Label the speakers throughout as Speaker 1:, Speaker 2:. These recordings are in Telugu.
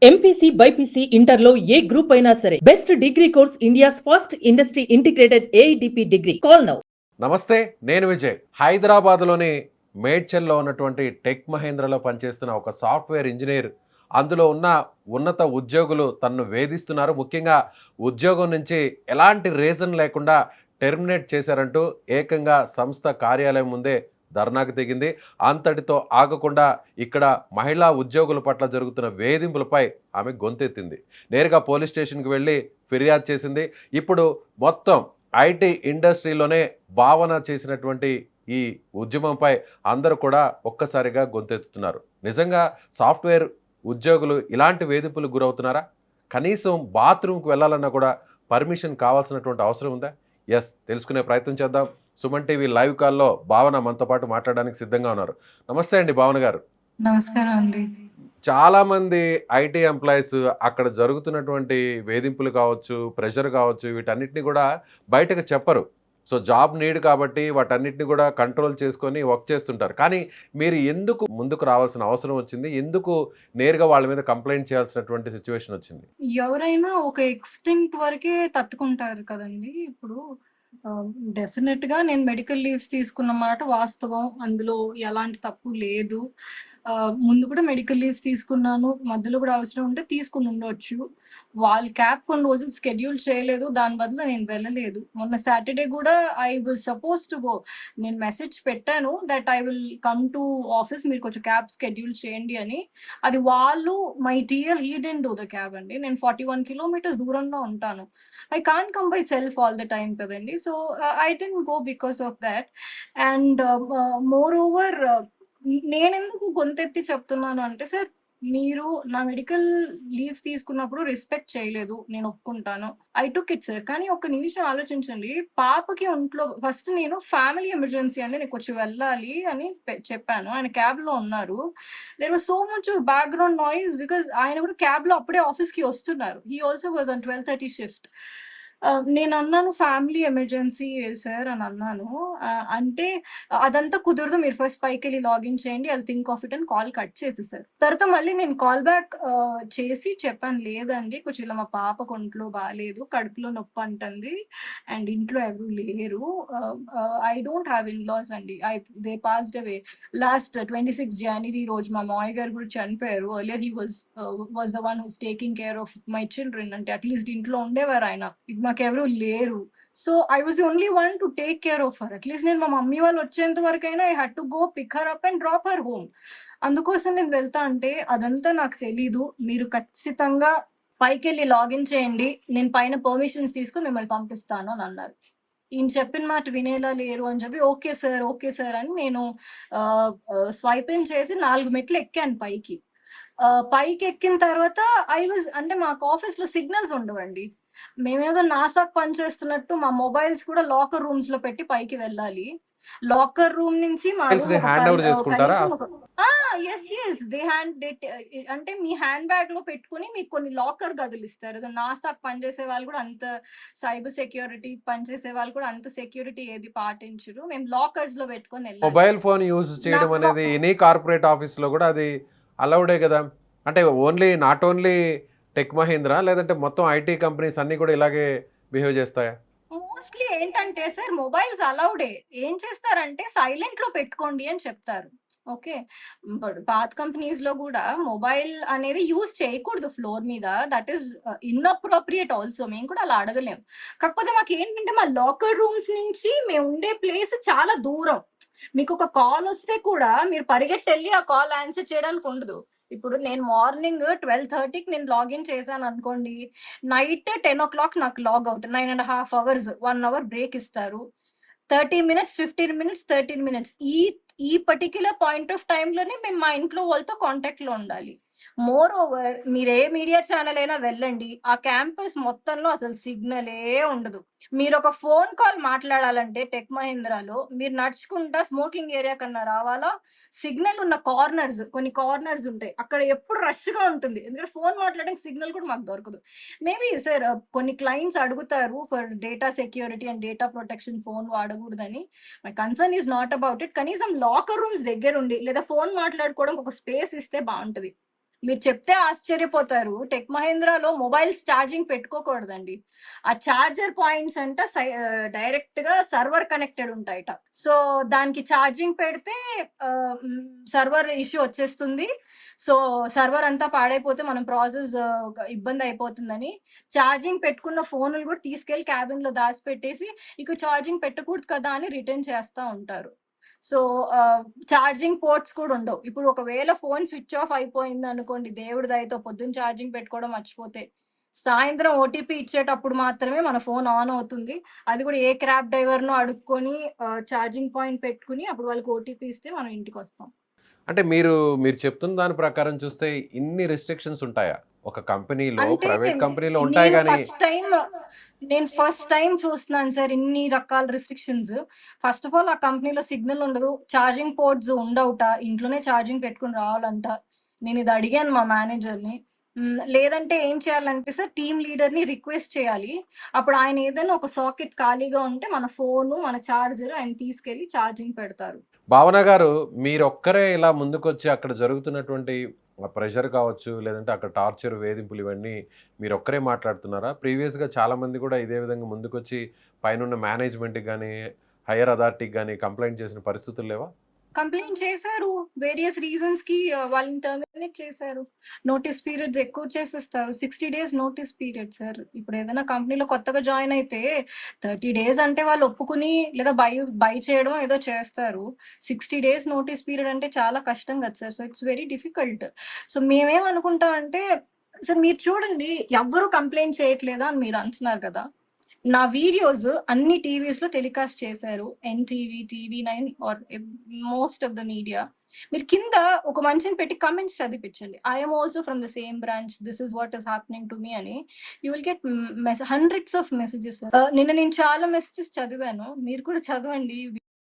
Speaker 1: ఎంపీసీ బైపీసీ ఇంటర్లో ఏ గ్రూప్ అయినా సరే best degree course India's first industry integrated AITP degree. Call now.
Speaker 2: నమస్తే, నేను విజయ్. హైదరాబాద్లోని మేడ్చల్లో ఉన్నటువంటి టెక్ మహేంద్రలో పనిచేస్తున్న ఒక సాఫ్ట్వేర్ ఇంజనీర్, అందులో ఉన్న ఉన్నత ఉద్యోగులు తనను వేధిస్తున్నారు. ముఖ్యంగా ఉద్యోగం నుంచి ఎలాంటి రీజన్ లేకుండా టెర్మినేట్ చేశారంటూ ఏకంగా సంస్థ కార్యాలయం ముందే ధర్నాకు దిగింది. అంతటితో ఆగకుండా ఇక్కడ మహిళా ఉద్యోగుల పట్ల జరుగుతున్న వేధింపులపై ఆమె గొంతెత్తింది. నేరుగా పోలీస్ స్టేషన్కి వెళ్ళి ఫిర్యాదు చేసింది. ఇప్పుడు మొత్తం ఐటీ ఇండస్ట్రీలోనే భావన చేసినటువంటి ఈ ఉద్యమంపై అందరూ కూడా ఒక్కసారిగా గొంతెత్తుతున్నారు. నిజంగా సాఫ్ట్వేర్ ఉద్యోగులు ఇలాంటి వేధింపులకు గురవుతున్నారా? కనీసం బాత్రూమ్కి వెళ్ళాలన్నా కూడా పర్మిషన్ కావాల్సినటువంటి అవసరం ఉందా? ఎస్, తెలుసుకునే ప్రయత్నం చేద్దాం. సుమన్ టీవీ లైవ్ కాల్లో భావన మనతో పాటు మాట్లాడడానికి సిద్ధంగా ఉన్నారు. నమస్తే అండి భావన గారు.
Speaker 3: నమస్కారం అండి.
Speaker 2: చాలామంది ఐటీ ఎంప్లాయీస్ అక్కడ జరుగుతున్నటువంటి వేధింపులు కావచ్చు, ప్రెషర్ కావచ్చు, వీటన్నిటిని కూడా బయటకు చెప్పరు. సో జాబ్ నీడ్ కాబట్టి వాటన్నిటిని కూడా కంట్రోల్ చేసుకొని వర్క్ చేస్తుంటారు. కానీ మీరు ఎందుకు ముందుకు రావాల్సిన అవసరం వచ్చింది? ఎందుకు నేరుగా వాళ్ళ మీద కంప్లైంట్ చేయాల్సినటువంటి సిచ్యువేషన్ వచ్చింది?
Speaker 3: ఎవరైనా ఒక ఎక్స్టెంట్ వరకే తట్టుకుంటారు కదండి. ఇప్పుడు డెఫినెట్గా నేను మెడికల్ లీవ్స్ తీసుకున్న మాట వాస్తవం, అందులో ఎలాంటి తప్పు లేదు. ముందు కూడా మెడికల్ లీవ్స్ తీసుకున్నాను, మధ్యలో కూడా అవసరం ఉంటే తీసుకుని ఉండొచ్చు. వాళ్ళు క్యాబ్ కొన్ని రోజులు స్కెడ్యూల్ చేయలేదు, దాని బదులు నేను వెళ్ళలేదు. మొన్న సాటర్డే కూడా I was supposed to go. నేను మెసేజ్ పెట్టాను that I will come to office, మీరు కొంచెం క్యాబ్ స్కెడ్యూల్ చేయండి అని. అది వాళ్ళు my TL he didn't do the cab అండి. నేను 41 కిలోమీటర్స్ దూరంలో ఉంటాను. I can't come by self all the time కదండి. So I didn't go because of that. And moreover నేనెందుకు గొంతెత్తి చెప్తున్నాను అంటే, సార్ మీరు నా మెడికల్ లీవ్స్ తీసుకున్నప్పుడు రెస్పెక్ట్ చేయలేదు, నేను ఒప్పుకుంటాను. I took it sir. కానీ ఒక్క నిమిషం ఆలోచించండి. పాపకి ఒంట్లో ఫస్ట్ నేను ఫ్యామిలీ ఎమర్జెన్సీ అండి, నేను కొంచెం వెళ్ళాలి అని చెప్పాను. ఆయన క్యాబ్ లో ఉన్నారు. There was so much background noise because ఆయన కూడా క్యాబ్ లో అప్పుడే ఆఫీస్ కి వస్తున్నారు. He also was on 12:30 shift. నేను అన్నాను ఫ్యామిలీ ఎమర్జెన్సీ సార్ అని అన్నాను. అంటే అదంతా కుదరదు, మీరు ఫస్ట్ పైకెళ్ళి లాగిన్ చేయండి, ఐ థింక్ ఆఫ్ ఇట్ అని కాల్ కట్ చేసేసారు. తర్వాత మళ్ళీ నేను కాల్ బ్యాక్ చేసి చెప్పాను, లేదండి కొంచెం ఇలా మా పాపకు ఒంట్లో బాగాలేదు, కడుపులో నొప్పి అంటుంది అండ్ ఇంట్లో ఎవరు లేరు. I don't have in laws అండి. They passed away last 26 January రోజు. మా మామయ్య గారు కూడా చనిపోయారు. Earlier he was the one who's taking care of my children. అంటే అట్లీస్ట్ ఇంట్లో ఉండేవారు ఆయన, మాకెవరు లేరు. So I was only one to take care of her. At least నేను మా మమ్మీ వాళ్ళు వచ్చేంత వరకైనా I had to go pick her up and drop her home. అందుకోసం నేను వెళ్తా అంటే అదంతా నాకు తెలీదు, మీరు ఖచ్చితంగా పైకి వెళ్ళి లాగిన్ చేయండి, నేను పైన పర్మిషన్స్ తీసుకుని మిమ్మల్ని పంపిస్తాను అని అన్నారు. ఈయన చెప్పిన మాట వినేలా లేరు అని చెప్పి ఓకే సార్ అని నేను స్వైప్ ఇన్ చేసి 4 మెట్లు ఎక్కాను పైకి. పైకి ఎక్కిన తర్వాత ఐ వాజ్ అంటే మాకు ఆఫీస్ లో సిగ్నల్స్ ఉండవండి. మేమేదో నాసాకు పనిచేస్తున్నట్టు మా మొబైల్స్ కూడా లాకర్ రూమ్స్ లో పెట్టి పైకి వెళ్ళాలి. లాకర్ రూమ్ నుంచి మా
Speaker 2: హ్యాండ్ ఓవర్ చేసుకుంటారా?
Speaker 3: అంటే మీ హ్యాండ్ బ్యాగ్ లో పెట్టుకుని మీకు కొన్ని లాకర్ గదులు ఇస్తారు. నాసాకు పనిచేసే వాళ్ళు కూడా అంత, సైబర్ సెక్యూరిటీ పనిచేసే వాళ్ళు కూడా అంత సెక్యూరిటీ ఏది పాటించరు. మేము లాకర్స్ లో పెట్టుకొని వెళ్ళాలి.
Speaker 2: మొబైల్ ఫోన్ యూజ్ చేయడం అనేది ఎనీ కార్పొరేట్ ఆఫీస్ లో కూడా అది అలౌడే కదా? అంటే నాట్ ఓన్లీ టెక్ మహీంద్రా, లేదంటే మొత్తం ఐటీ కంపెనీస్ అన్ని కూడా ఇలాగే బిహేవ్ చేస్తాయా?
Speaker 3: మోస్ట్లీ ఏంటంటే సార్ మొబైల్స్ అలౌడే. ఏం చేస్తారంటే సైలెంట్ లో పెట్టుకోండి అని చెప్తారు. ఓకే, పాత కంపెనీస్ లో కూడా మొబైల్ అనేది యూజ్ చేయకూడదు ఫ్లోర్ మీద. That is inappropriate also. మేము కూడా అలా అడగలేం. కాకపోతే మాకు ఏంటంటే మా లాకర్ రూమ్స్ నుంచి మేము ఉండే ప్లేస్ చాలా దూరం. మీకు ఒక కాల్ వస్తే కూడా మీరు పరిగెట్టి వెళ్ళి ఆ కాల్ ఆన్సర్ చేయడానికి ఉండదు. ఇప్పుడు నేను మార్నింగ్ 12:30కి నేను లాగిన్ చేశాను అనుకోండి, నైట్ 10 o'clock నాకు log out. 9.5 hours, 1 hour break ఇస్తారు. 30 minutes, 15 minutes, 13 minutes. ఈ పర్టిక్యులర్ పాయింట్ ఆఫ్ టైమ్ లోనే మేము మా ఇంట్లో వాళ్ళతో కాంటాక్ట్ లో ఉండాలి. మోర్ ఓవర్ మీరు ఏ మీడియా ఛానల్ అయినా వెళ్ళండి, ఆ క్యాంపస్ మొత్తంలో అసలు సిగ్నలే ఉండదు. మీరు ఒక ఫోన్ కాల్ మాట్లాడాలంటే టెక్ మహీంద్రాలో మీరు నడుచుకుంటా స్మోకింగ్ ఏరియా కన్నా రావాలా. సిగ్నల్ ఉన్న కొన్ని కార్నర్స్ ఉంటాయి, అక్కడ ఎప్పుడు రష్ గా ఉంటుంది. ఎందుకంటే ఫోన్ మాట్లాడడానికి సిగ్నల్ కూడా మాకు దొరకదు. మేబీ సార్ కొన్ని క్లయింట్స్ అడుగుతారు for data security and data protection phone వాడకూడదని. My concern is not about it. కనీసం లాకర్ రూమ్స్ దగ్గర ఉండి లేదా ఫోన్ మాట్లాడుకోవడానికి ఒక స్పేస్ ఇస్తే బాగుంటది. మీరు చెప్తే ఆశ్చర్యపోతారు. టెక్ మహేంద్రలో మొబైల్స్ ఛార్జింగ్ పెట్టుకోకూడదండి. ఆ ఛార్జర్ పాయింట్స్ అంట డైరెక్ట్‌గా సర్వర్ కనెక్టెడ్ ఉంటాయట. సో, దానికి ఛార్జింగ్ పెడితే సర్వర్ ఇష్యూ వచ్చేస్తుంది. సో, సర్వర్ అంతా పాడైపోతే మనం ప్రాసెస్ ఇబ్బంది అయిపోతుందని ఛార్జింగ్ పెట్టుకున్న ఫోనులు కూడా తీసుకెళ్ళి క్యాబిన్‌లో దాసిపెట్టేసి, ఇక ఛార్జింగ్ పెట్టకూడదు కదా అని రిటర్న్ చేస్తా ఉంటారు. సో, ఛార్జింగ్ పోర్ట్స్ కూడా ఉండవు. ఇప్పుడు ఒకవేళ ఫోన్ స్విచ్ ఆఫ్ అయిపోయిందనుకోండి, దేవుడి దయతో పొద్దున్న ఛార్జింగ్ పెట్టుకోవడం మర్చిపోతే, సాయంత్రం ఓటీపీ ఇచ్చేటప్పుడు మాత్రమే మన ఫోన్ ఆన్ అవుతుంది. అది కూడా ఏ క్యాబ్ డ్రైవర్‌నో అడుక్కొని ఛార్జింగ్ పాయింట్ పెట్టుకొని అప్పుడు వాళ్ళకి ఓటీపీ ఇస్తే మనం ఇంటికొస్తాం.
Speaker 2: అంటే మీరు చెప్తున్న దాని ప్రకారం చూస్తే ఇన్ని రిస్ట్రిక్షన్స్ ఉంటాయా? ఒక కంపెనీలో,
Speaker 3: అంటే
Speaker 2: ప్రైవేట్ కంపెనీలో ఉంటాయి
Speaker 3: నేను
Speaker 2: గానీ
Speaker 3: ఫస్ట్ టైమ్ చూస్తున్నాను సార్ ఇన్ని రకాల రిస్ట్రిక్షన్స్. ఫస్ట్ ఆఫ్ ఆల్ ఆ కంపెనీలో సిగ్నల్ ఉండదు. ఛార్జింగ్ పోర్ట్స్ ఉండవుట. ఇంట్లోనే ఛార్జింగ్ పెట్టుకొని రావాలంట. నేను ఇది అడిగాను మా మేనేజర్‌ని. లేదంటే ఏం చేయాలంటే సార్ టీమ్ లీడర్‌ని రిక్వెస్ట్ చేయాలి. అప్పుడు ఆయన ఏదైనా ఒక సాకెట్ ఖాళీగా ఉంటే మన ఫోను, మన చార్జర్ ఆయన తీసుకెళ్ళి ఛార్జింగ్ పెడతారు.
Speaker 2: భావన గారు మీరొక్కరే ఇలా ముందుకొచ్చి అక్కడ జరుగుతున్నటువంటి ప్రెషర్ కావచ్చు, లేదంటే అక్కడ టార్చర్, వేధింపులు ఇవన్నీ మీరొక్కరే మాట్లాడుతున్నారా? ప్రీవియస్‌గా చాలామంది కూడా ఇదే విధంగా ముందుకొచ్చి పైనున్న మేనేజ్‌మెంట్‌కి గానీ, హైయర్ అథారిటీకి గానీ కంప్లెయింట్ చేసిన పరిస్థితులు లేవా?
Speaker 3: కంప్లెయింట్ చేశారు. వేరియస్ రీజన్స్‌కి వాళ్ళని టర్మినేట్ చేశారు. నోటీస్ పీరియడ్స్ ఎక్కువ చేసేస్తారు. 60 డేస్ నోటీస్ పీరియడ్ సార్. ఇప్పుడు ఏదైనా కంపెనీలో కొత్తగా జాయిన్ అయితే 30 డేస్ అంటే వాళ్ళు ఒప్పుకుని లేదా బై చేయడమో ఏదో చేస్తారు. 60 డేస్ నోటీస్ పీరియడ్ అంటే చాలా కష్టం కదా sir. So, it's very difficult. So, మేమేమనుకుంటామంటే సార్ మీరు చూడండి ఎవ్వరు కంప్లెయింట్ చేయట్లేదా అని మీరు అంటున్నారు కదా! నా వీడియోస్ అన్ని టీవీస్‌లో టెలికాస్ట్ చేశారు. NTV, TV nine are most of the media. మీరు కింద ఒక మనిషిని పెట్టి కామెంట్స్ చదివిపించండి. I am also from the same branch. This is what is happening to me అని. You will get hundreds of messages. నిన్న నేను చాలా మెసేజెస్ చదివాను. మీరు కూడా చదవండి.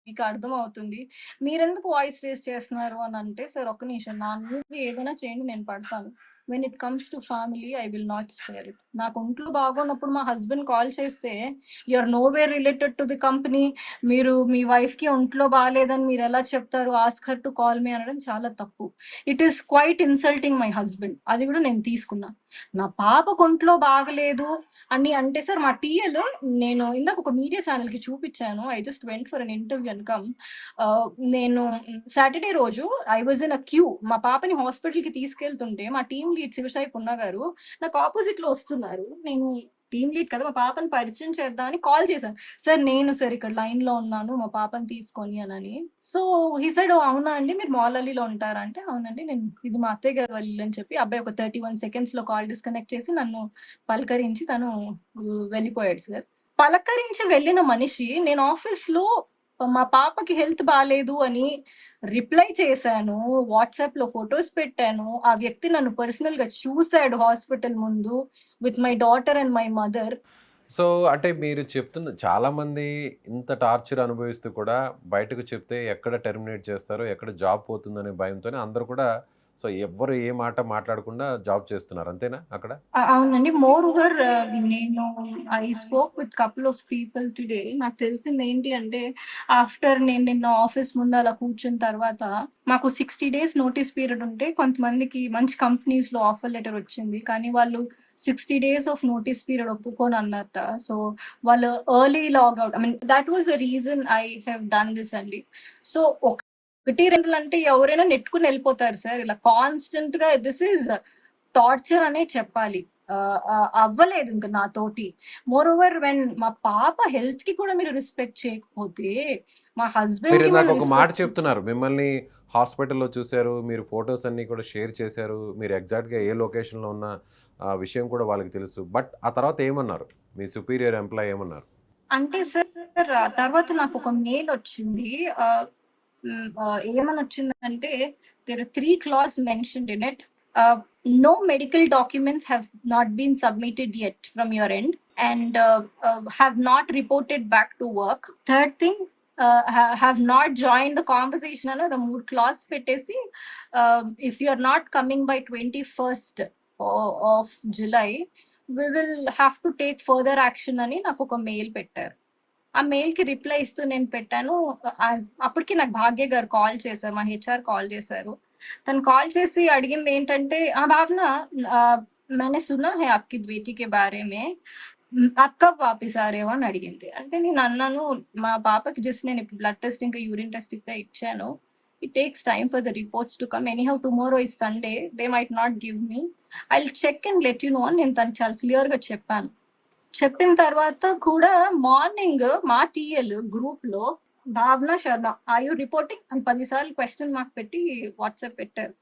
Speaker 3: మీకు అర్థమవుతుంది. మీరెందుకు వాయిస్ రేజ్ చేస్తున్నారు అని అంటే, సార్ ఒక్క నిమిషం నా మీద ఏదైనా చేయండి నేను పడతాను. When it comes to family I will not spare it. నాకు ఒంట్లో బాగోనప్పుడు మా హస్బెండ్ కాల్ చేస్తే you are nowhere related to the company. మీరు మీ వైఫ్‌కి ఒంట్లో బాలేదని మీరు ఎలా చెప్తారు? Ask her to call me అనడం చాలా తప్పు. It is quite insulting my husband. అది కూడా నేను తీసుకున్నా. నా పాపకు ఒంట్లో బాగలేదు అని అంటే సార్ మా టీఎల్ నేను ఇందాక ఒక మీడియా ఛానెల్‌కి చూపించాను. I just went for an interview and come. నేను సాటర్‌డే రోజు I was in a queue. మా పాపని హాస్పిటల్‌కి తీసుకెళ్తుంటే మా టీమ్ లీడ్ శివసాయి పున్నా గారు నాకు ఆపోజిట్‌లో వస్తున్నారు. నేను టీమ్ లీడ్ కదా! మా పాపని పరిచయం చేద్దామని కాల్ చేశాను. సార్ ఇక్కడ లైన్‌లో ఉన్నాను మా పాపని తీసుకొని అనని. సో, హి సెడ్ ఓహ్! అవునా అండి మీరు మౌలాలీలో ఉంటారా? అంటే అవునండి ఇది మా అత్తయ్య గారి వాళ్ళ ఇల్లు అని చెప్పి అబ్బాయి ఒక 31 సెకండ్స్‌లో కాల్ డిస్కనెక్ట్ చేసి నన్ను పలకరించి తను వెళ్ళిపోయాడు సార్. పలకరించి వెళ్ళిన మనిషి నేను ఆఫీస్‌లో మా పాపకి హెల్త్ బాలేదు అని రిప్లై చేశాను. వాట్సాప్‌లో ఫోటోస్ పెట్టాను. ఆ వ్యక్తి నన్ను పర్సనల్‌గా చూసాడు హాస్పిటల్ ముందు with my daughter and my mother.
Speaker 2: So, అంటే మీరు చెప్తున్న చాలామంది ఇంత టార్చర్ అనుభవిస్తూ కూడా బయటకు చెప్తే ఎక్కడ టెర్మినేట్ చేస్తారో, ఎక్కడ జాబ్ పోతుందనే భయంతోనే అందరూ కూడా సో, ఎవ్వరు ఏ మాట మాట్లాడకుండా జాబ్ చేస్తున్నారు. అంతేనా అక్కడ?
Speaker 3: అవునండి. మోరోవర్ నేను I spoke with couple of people today. నాకు తెలిసిందేంటి అంటే, ఆఫ్టర్ నేను నిన్న ఆఫీస్ ముందు అలా కూర్చున్న తర్వాత, మాకు 60 డేస్ నోటీస్ పీరియడ్ ఉంటే, కొంతమందికి మంచి కంపెనీస్‌లో ఆఫర్ లెటర్ వచ్చింది. కానీ వాళ్ళు 60 డేస్ ఆఫ్ నోటీస్ పీరియడ్ ఒప్పుకోనన్నారట. సో, వాళ్ళు early log out. I mean that was the reason I have done this అండి. సో, 1, 2 అంటే ఎవరైనా నెట్టుకొని ఎళ్ళిపోతారు సార్. ఇలా కాన్స్టెంట్‌గా దిస్ ఈజ్ టార్చర్ అనే చెప్పాలి. అవ్వలేదు ఇంక నాతోటి. మోరోవర్ వెన్ మా పాప హెల్త్‌కి కూడా మీరు రెస్పెక్ట్ చేయకపోతే, మా హస్బెండ్‌కి
Speaker 2: మీరిందాక
Speaker 3: మనం
Speaker 2: ఒక మాట
Speaker 3: రెస్పెక్ట్
Speaker 2: చెప్తున్నారు. మిమ్మల్ని హాస్పిటల్‌లో చూసారు. మీరు ఫోటోస్ అన్నీ కూడా షేర్ చేశారు. మీరు ఎగ్జాక్ట్‌గా ఏ లొకేషన్‌లో ఉన్న విషయం కూడా వాళ్ళకి తెలుసు. బట్ ఆ తర్వాత ఏమన్నారు? మీ సుపీరియర్ ఎంప్లాయీ ఏమన్నారు?
Speaker 3: అంటే సార్ తర్వాత నాకొక మెయిల్ వచ్చింది. ఏమనొచ్చిందంటే there are 3 clause mentioned in it. Uh, no medical documents have not been submitted yet from your end and have not reported back to work. Third thing, have not joined the conversation ano the mood clause పెట్టేసి if you are not coming by 21st of July we will have to take further action అని నాకు ఒక మెయిల్ పెట్టారు. ఆ మెయిల్‌కి రిప్లై ఇస్తూ నేను పెట్టాను. అప్పటికి నాకు భాగ్య గారు కాల్ చేశారు. మా హెచ్ఆర్ కాల్ చేశారు. తను కాల్ చేసి అడిగింది ఏంటంటే, భావన मैंने सुना है आपकी बेटी के बारे में आप कब वापिस आ रहे हो అని అడిగింది. అంటే నేను అన్నాను, మా పాపకి జస్ట్ నేను ఇప్పుడు బ్లడ్ టెస్ట్ ఇంకా యూరిన్ టెస్ట్ ఇప్పుడే ఇచ్చాను. It takes time for the reports to come. Anyhow tomorrow is Sunday. They might not give me. I will check and let you know అని నేను తనకి చాలా క్లియర్‌గా చెప్పాను. చెప్పిన తర్వాత కూడా మార్నింగ్ మా టీఎల్ గ్రూప్‌లో భావన శర్మ ఆర్ యూ రిపోర్టింగ్ అని 10 సార్లు క్వెషన్ మార్క్ పెట్టి వాట్సాప్ పెట్టారు.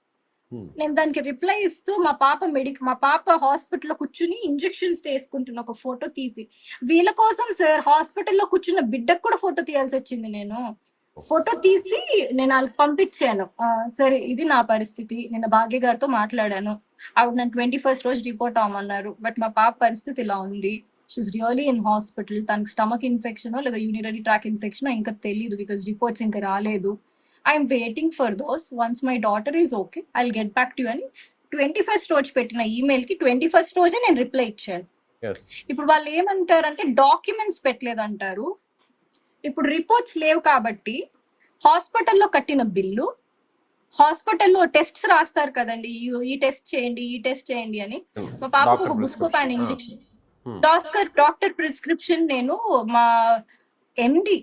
Speaker 3: నేను దానికి రిప్లై ఇస్తూ మా పాప హాస్పిటల్లో కూర్చుని ఇంజెక్షన్స్ తీసుకుంటున్న ఒక ఫోటో తీసి, వీళ్ళ కోసం సార్ హాస్పిటల్లో కూర్చున్న బిడ్డకు కూడా ఫోటో తీయాల్సి వచ్చింది. నేను ఫోటో తీసి నేను వాళ్ళకి పంపించాను. సరే ఇది నా పరిస్థితి, నేను భాగ్య గారితో మాట్లాడాను, ఆవిడ నన్ను 21st రోజు రిపోర్ట్ అవ్వమన్నారు, బట్ మా పాప పరిస్థితి ఇలా ఉంది, షీఈస్ రియలీ ఇన్ హాస్పిటల్, తనకి స్టమక్ ఇన్ఫెక్షన్ లేదా యూరినరీ ట్రాక్ ఇన్ఫెక్షన్ ఇంకా తెలియదు, బికాస్ రిపోర్ట్స్ ఇంకా రాలేదు. I'm waiting for those. Once my daughter is okay I get back to you అని 21st రోజు పెట్టిన ఈమెయిల్ కి 21st రోజే నేను రిప్లై ఇచ్చాను. ఇప్పుడు వాళ్ళు ఏమంటారంటే డాక్యుమెంట్స్ పెట్టలేదంటారు. ఇప్పుడు రిపోర్ట్స్ లేవు కాబట్టి హాస్పిటల్లో కట్టిన బిల్లు, హాస్పిటల్లో టెస్ట్స్ రాస్తారు కదండి, ఈ టెస్ట్ చేయండి ఈ టెస్ట్ చేయండి అని, మా పాపకు ఒక బుస్కోపాన్ ఇంజెక్షన్ డాక్టర్ ప్రిస్క్రిప్షన్ నేను మా MD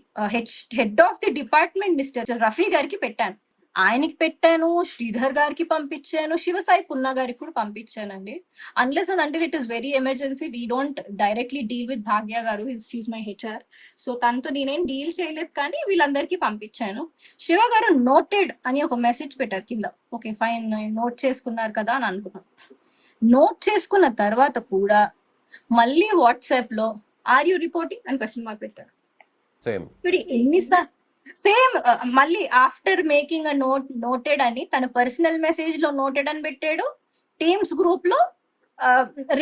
Speaker 3: head of the department mister Rafi గారికి పెట్టాను. ఆయనకి పెట్టాను, శ్రీధర్ గారికి పంపించాను, శివసాయి పున్నా గారికి కూడా పంపించానండి. Unless and until it is very emergency we don't directly deal with Bhagya గారు, షీఈ్ మై హెచ్ఆర్. సో తనతో నేనేం డీల్ చేయలేదు, కానీ వీళ్ళందరికీ పంపించాను. శివ గారు నోటెడ్ అని ఒక మెసేజ్ పెట్టారు కింద. ఓకే ఫైన్, నోట్ చేసుకున్నారు కదా అని అనుకున్నాను. నోట్ చేసుకున్న తర్వాత కూడా మళ్ళీ వాట్సాప్ లో ఆర్ యూ రిపోర్టింగ్ అని క్వశ్చన్ మార్క్ పెట్టారు. ఇప్పుడు ఎన్నిసార్లు సేమ్ మళ్ళీ ఆఫ్టర్ మేకింగ్ అ నోటెడ్ అని తన పర్సనల్ మెసేజ్ లో నోటెడ్ అని పెట్టాడు, టీమ్స్ గ్రూప్ లో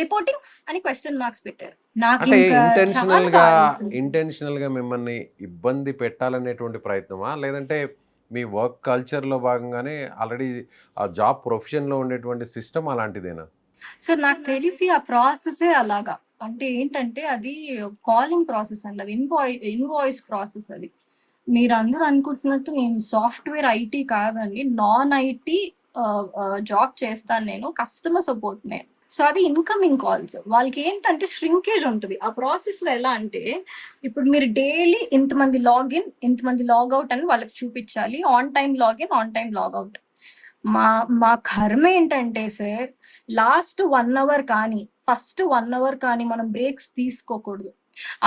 Speaker 3: రిపోర్టింగ్ అని క్వశ్చన్ మార్క్స్ పెట్టారు. నాకు
Speaker 2: అంటే
Speaker 3: ఇంకా
Speaker 2: ఇంటెన్షనల్
Speaker 3: చాలా
Speaker 2: గా
Speaker 3: బాధేసింది.
Speaker 2: ఇంటెన్షనల్ గా మిమ్మల్ని ఇబ్బంది పెట్టాలనేటువంటి ప్రయత్నమా, లేదంటే మీ వర్క్ కల్చర్ లో భాగంగానే ఆల్రెడీ ఆ జాబ్ ప్రొఫెషన్ లో ఉండేటువంటి సిస్టమ్ అలాంటిదేనా?
Speaker 3: సార్ నాకు తెలిసి ఆ ప్రాసెసే అలాగా. అంటే ఏంటంటే అది కాలింగ్ ప్రాసెస్ అండి, అది ఇన్వాయిస్ ప్రాసెస్. అది మీరందరూ అనుకుంటున్నట్టు నేను సాఫ్ట్వేర్ ఐటీ కాదండి, నాన్ ఐటీ జాబ్ చేస్తాను నేను, కస్టమర్ సపోర్ట్ నేను. సో అది ఇన్కమింగ్ కాల్స్. వాళ్ళకి ఏంటంటే ష్రింకేజ్ ఉంటుంది ఆ ప్రాసెస్ లో. ఎలా అంటే ఇప్పుడు మీరు డైలీ ఇంతమంది లాగిన్ ఇంతమంది లాగౌట్ అని వాళ్ళకి చూపించాలి, on time login on time logout. మా కర్మ ఏంటంటే సార్, లాస్ట్ 1 అవర్ కానీ ఫస్ట్ 1 అవర్ కానీ మనం బ్రేక్స్ తీసుకోకూడదు.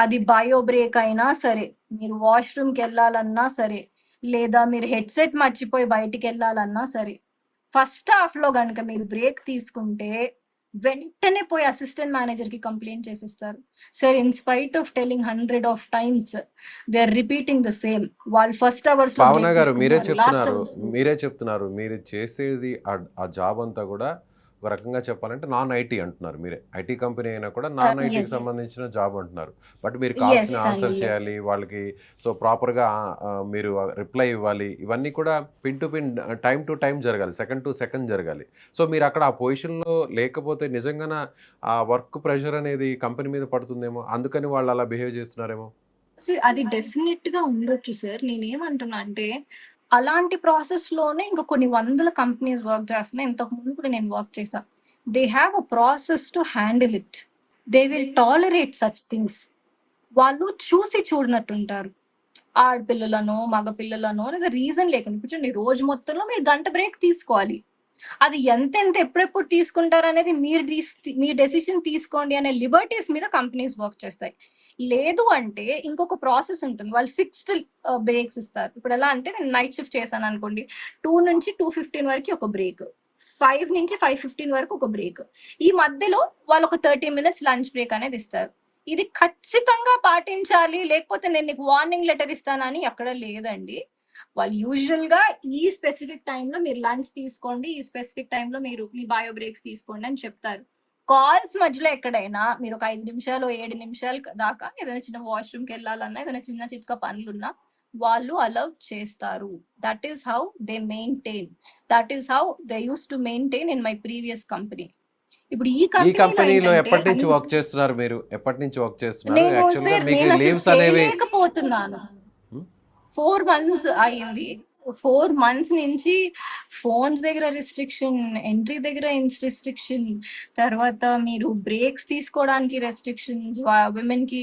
Speaker 3: అది బయో బ్రేక్ అయినా సరే, మీరు వాష్రూమ్కి వెళ్ళాలన్నా సరే, లేదా మీరు హెడ్సెట్ మర్చిపోయి బయటికి వెళ్ళాలన్నా సరే, ఫస్ట్ హాఫ్ లో కనుక మీరు బ్రేక్ తీసుకుంటే వెంటనే పోయి అసిస్టెంట్ మేనేజర్ కి కంప్లైంట్ చేసిస్తారు. Sir in spite of telling 100 of times they are repeating the same. వాళ్ళు ఫస్ట్ అవర్స్ లో
Speaker 2: భావన
Speaker 3: బ్రేక్
Speaker 2: గారు
Speaker 3: తీసుకుంటారు, లాస్ట్ అవర్స్
Speaker 2: మీరే చెప్తున్నారు మీరు చేసేది ఆ జాబ్ అంతా కూడా ఒక రకంగా చెప్పాలంటే నాన్ ఐటీ అంటున్నారు. మీరే ఐటీ కంపెనీ అయినా కూడా నాన్ ఐటీకి
Speaker 3: ఎస్
Speaker 2: సంబంధించిన జాబ్ అంటున్నారు. బట్ మీరు కాల్స్ని
Speaker 3: ఎస్
Speaker 2: ఆన్సర్
Speaker 3: అండి ఎస్
Speaker 2: చేయాలి వాళ్ళకి, సో ప్రాపర్గా మీరు రిప్లై ఇవ్వాలి, ఇవన్నీ కూడా pin to pin time to time జరగాలి, సెకండ్ టు సెకండ్ జరగాలి. సో మీరు అక్కడ ఆ పొజిషన్లో లేకపోతే నిజంగానే ఆ వర్క్ ప్రెషర్ అనేది కంపెనీ మీద పడుతుందేమో, అందుకని వాళ్ళు అలా బిహేవ్ చేస్తున్నారేమో.
Speaker 3: అది డెఫినెట్ గా ఉండొచ్చు సార్. నేనేమంటున్నా అంటే అలాంటి ప్రాసెస్ లోనే ఇంకా కొన్ని వందల కంపెనీస్ వర్క్ చేస్తున్నాయి. ఇంతకు ముందు కూడా నేను వర్క్ చేశా. They have a process to handle it. They will tolerate such things. వాళ్ళు చూసి చూడనట్టుంటారు. ఆడపిల్లలనో మగ పిల్లలనో లేదా రీజన్ లేకుండా కూర్చోండి, రోజు మొత్తంలో మీరు గంట బ్రేక్ తీసుకోవాలి. అది ఎంత ఎప్పుడెప్పుడు తీసుకుంటారు అనేది మీ డెసిషన్ తీసుకోండి అనే లిబర్టీస్ మీద కంపెనీస్ వర్క్ చేస్తాయి. లేదు అంటే ఇంకొక ప్రాసెస్ ఉంటుంది, వాళ్ళు ఫిక్స్డ్ బ్రేక్స్ ఇస్తారు. ఇప్పుడు ఎలా అంటే నేను నైట్ షిఫ్ట్ చేశాను అనుకోండి, 2 నుంచి 2:15 వరకు ఒక బ్రేక్, 5 నుంచి 5:15 వరకు ఒక బ్రేక్, ఈ మధ్యలో వాళ్ళు ఒక 30 minutes లంచ్ బ్రేక్ అనేది ఇస్తారు. ఇది ఖచ్చితంగా పాటించాలి, లేకపోతే నేను నీకు వార్నింగ్ లెటర్ ఇస్తానని ఎక్కడ లేదండి. వాళ్ళు యూజువల్ గా ఈ స్పెసిఫిక్ టైంలో మీరు లంచ్ తీసుకోండి, ఈ స్పెసిఫిక్ టైంలో మీరు మీ బయో బ్రేక్స్ తీసుకోండి అని చెప్తారు. కాల్స్ మధ్యలో ఎక్కడైనా మీరు ఒక 5 నిమిషాలు 7 నిమిషాలు దాకా ఏదైనా చిన్న వాష్రూమ్కి వెళ్ళాలన్నా, ఏదైనా చిన్న చిత్క పనులున్నా వాళ్ళు అలౌ చేస్తారు. That is how they maintain. That is how they use to maintain in my previous company. ఇప్పుడు ఈ
Speaker 2: ఈ
Speaker 3: కంపెనీలో
Speaker 2: కంపెనీలో
Speaker 3: ఏంటంటే
Speaker 2: ఎప్పటి నుంచి వర్క్ చేస్తున్నారు మీరు? ఎప్పటి నుంచి వర్క్ చేస్తున్నారు?
Speaker 3: నేను
Speaker 2: యాక్చువల్గా
Speaker 3: సార్
Speaker 2: మీకు
Speaker 3: నేను అసలు
Speaker 2: లీవ్స్ అనేవి
Speaker 3: చేయలేకపోతున్నాను. 4 months అయింది. 4 మంత్స్ నుంచి ఫోన్స్ దగ్గర రిస్ట్రిక్షన్, ఎంట్రీ దగ్గర రిస్ట్రిక్షన్, తర్వాత మీరు బ్రేక్స్ తీసుకోవడానికి రెస్ట్రిక్షన్స్, విమెన్‌కి